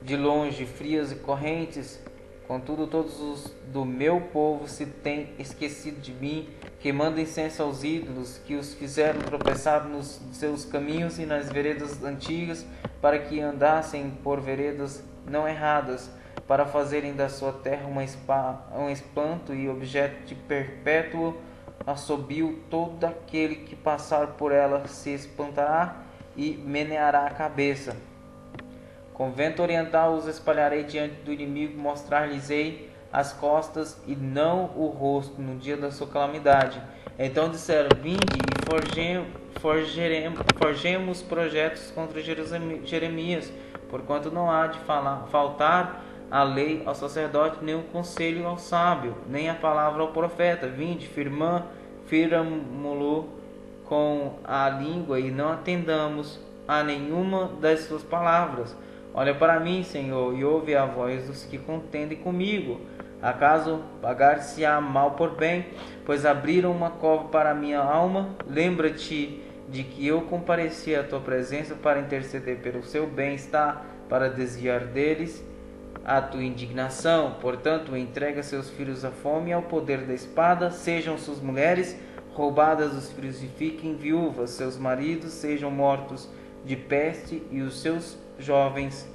de longe, frias e correntes? Contudo, todos os do meu povo se têm esquecido de mim, queimando incenso aos ídolos, que os fizeram tropeçar nos seus caminhos e nas veredas antigas, para que andassem por veredas não erradas, para fazerem da sua terra um espanto e objeto de perpétuo assobio. Todo aquele que passar por ela se espantará e meneará a cabeça. Com vento oriental os espalharei diante do inimigo, mostrar-lhes-ei as costas e não o rosto no dia da sua calamidade. Então disseram: vinde e forjemos projetos contra Jeremias, porquanto não há de faltar a lei ao sacerdote, nem o conselho ao sábio, nem a palavra ao profeta. Vinde, firamo-lo com a língua e não atendamos a nenhuma das suas palavras. Olha para mim, Senhor, e ouve a voz dos que contendem comigo. Acaso pagar-se-á mal por bem, pois abriram uma cova para a minha alma? Lembra-te de que eu compareci à tua presença para interceder pelo seu bem-estar, para desviar deles a tua indignação. Portanto, entrega seus filhos à fome e ao poder da espada, sejam suas mulheres roubadas os filhos e fiquem viúvas, seus maridos sejam mortos de peste e os seus jovens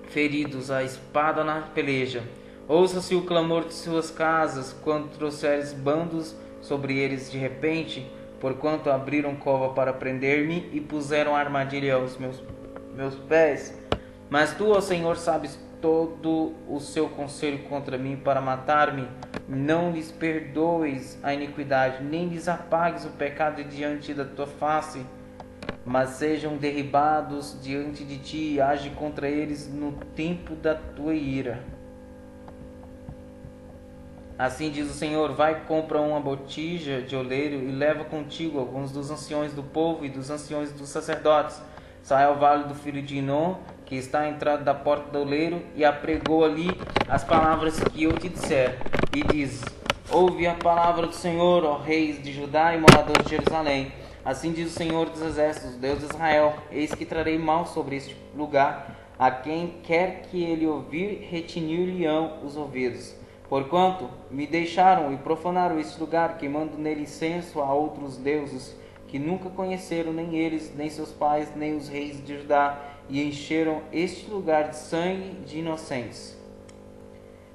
feridos à espada na peleja. Ouça-se o clamor de suas casas, quando trouxeres bandos sobre eles de repente, porquanto abriram cova para prender-me e puseram armadilha aos meus pés. Mas tu, ó Senhor, sabes todo o seu conselho contra mim para matar-me. Não lhes perdoes a iniquidade, nem lhes apagues o pecado diante da tua face, mas sejam derribados diante de ti, e age contra eles no tempo da tua ira. Assim diz o Senhor: vai, compra uma botija de oleiro e leva contigo alguns dos anciões do povo e dos anciões dos sacerdotes. Sai ao vale do filho de Inom, que está à entrada da porta do oleiro, e apregou ali as palavras que eu te disser. E diz: ouve a palavra do Senhor, ó reis de Judá e moradores de Jerusalém. Assim diz o Senhor dos Exércitos, Deus de Israel: eis que trarei mal sobre este lugar. A quem quer que ele ouvir, retinir-lhe-ão os ouvidos. Porquanto me deixaram e profanaram este lugar, queimando nele incenso a outros deuses, que nunca conheceram nem eles, nem seus pais, nem os reis de Judá, e encheram este lugar de sangue de inocentes.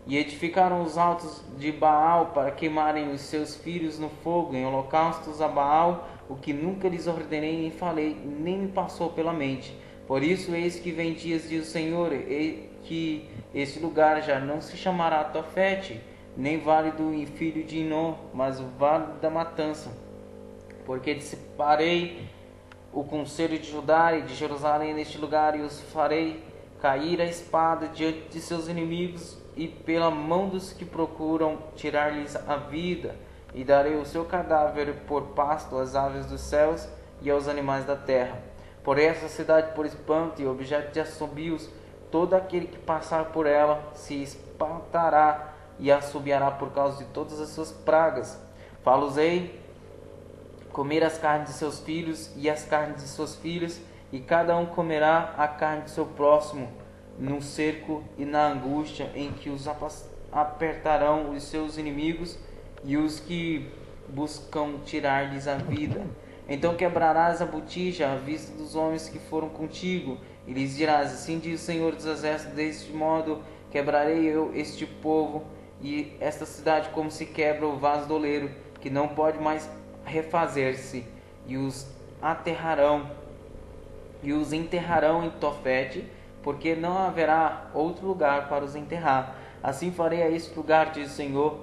E edificaram os altos de Baal para queimarem os seus filhos no fogo, em holocaustos a Baal, o que nunca lhes ordenei nem falei, nem me passou pela mente. Por isso, eis que vem dias, diz o Senhor, e que este lugar já não se chamará Tofete, nem vale do filho de Inom, mas o vale da matança. Porque dissiparei o conselho de Judá e de Jerusalém neste lugar, e os farei cair a espada diante de seus inimigos, e pela mão dos que procuram tirar-lhes a vida, e darei o seu cadáver por pasto às aves dos céus e aos animais da terra. Porém essa cidade por espanto e objeto de assobios, todo aquele que passar por ela se espantará e assobiará por causa de todas as suas pragas. Fá-los-ei comer as carnes de seus filhos e as carnes de suas filhas, e cada um comerá a carne de seu próximo, no cerco e na angústia em que os apertarão os seus inimigos e os que buscam tirar-lhes a vida. Então quebrarás a botija à vista dos homens que foram contigo, e lhes dirás: assim diz o Senhor dos Exércitos, deste modo quebrarei eu este povo e esta cidade, como se quebra o vaso do oleiro, que não pode mais refazer-se, e os aterrarão e os enterrarão em Tofete, porque não haverá outro lugar para os enterrar. Assim farei a este lugar, diz o Senhor,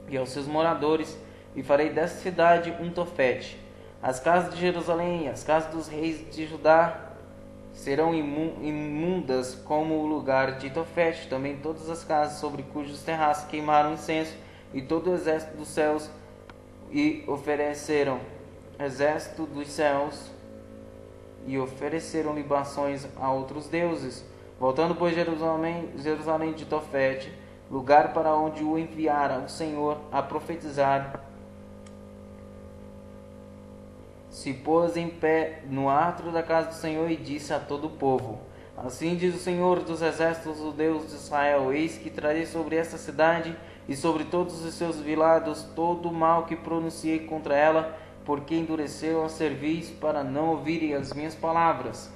e aos seus moradores, e farei desta cidade um Tofete. As casas de Jerusalém, as casas dos reis de Judá serão imundas como o lugar de Tofete. Também todas as casas sobre cujos terraços queimaram incenso, e todo o exército dos céus, e ofereceram exército dos céus, e ofereceram libações a outros deuses. Voltando, pois, Jerusalém de Tofete, lugar para onde o enviara o Senhor a profetizar, se pôs em pé no átrio da casa do Senhor e disse a todo o povo: assim diz o Senhor dos Exércitos, o Deus de Israel: eis que trarei sobre esta cidade e sobre todos os seus vilados todo o mal que pronunciei contra ela, porque endureceram a cerviz para não ouvirem as minhas palavras.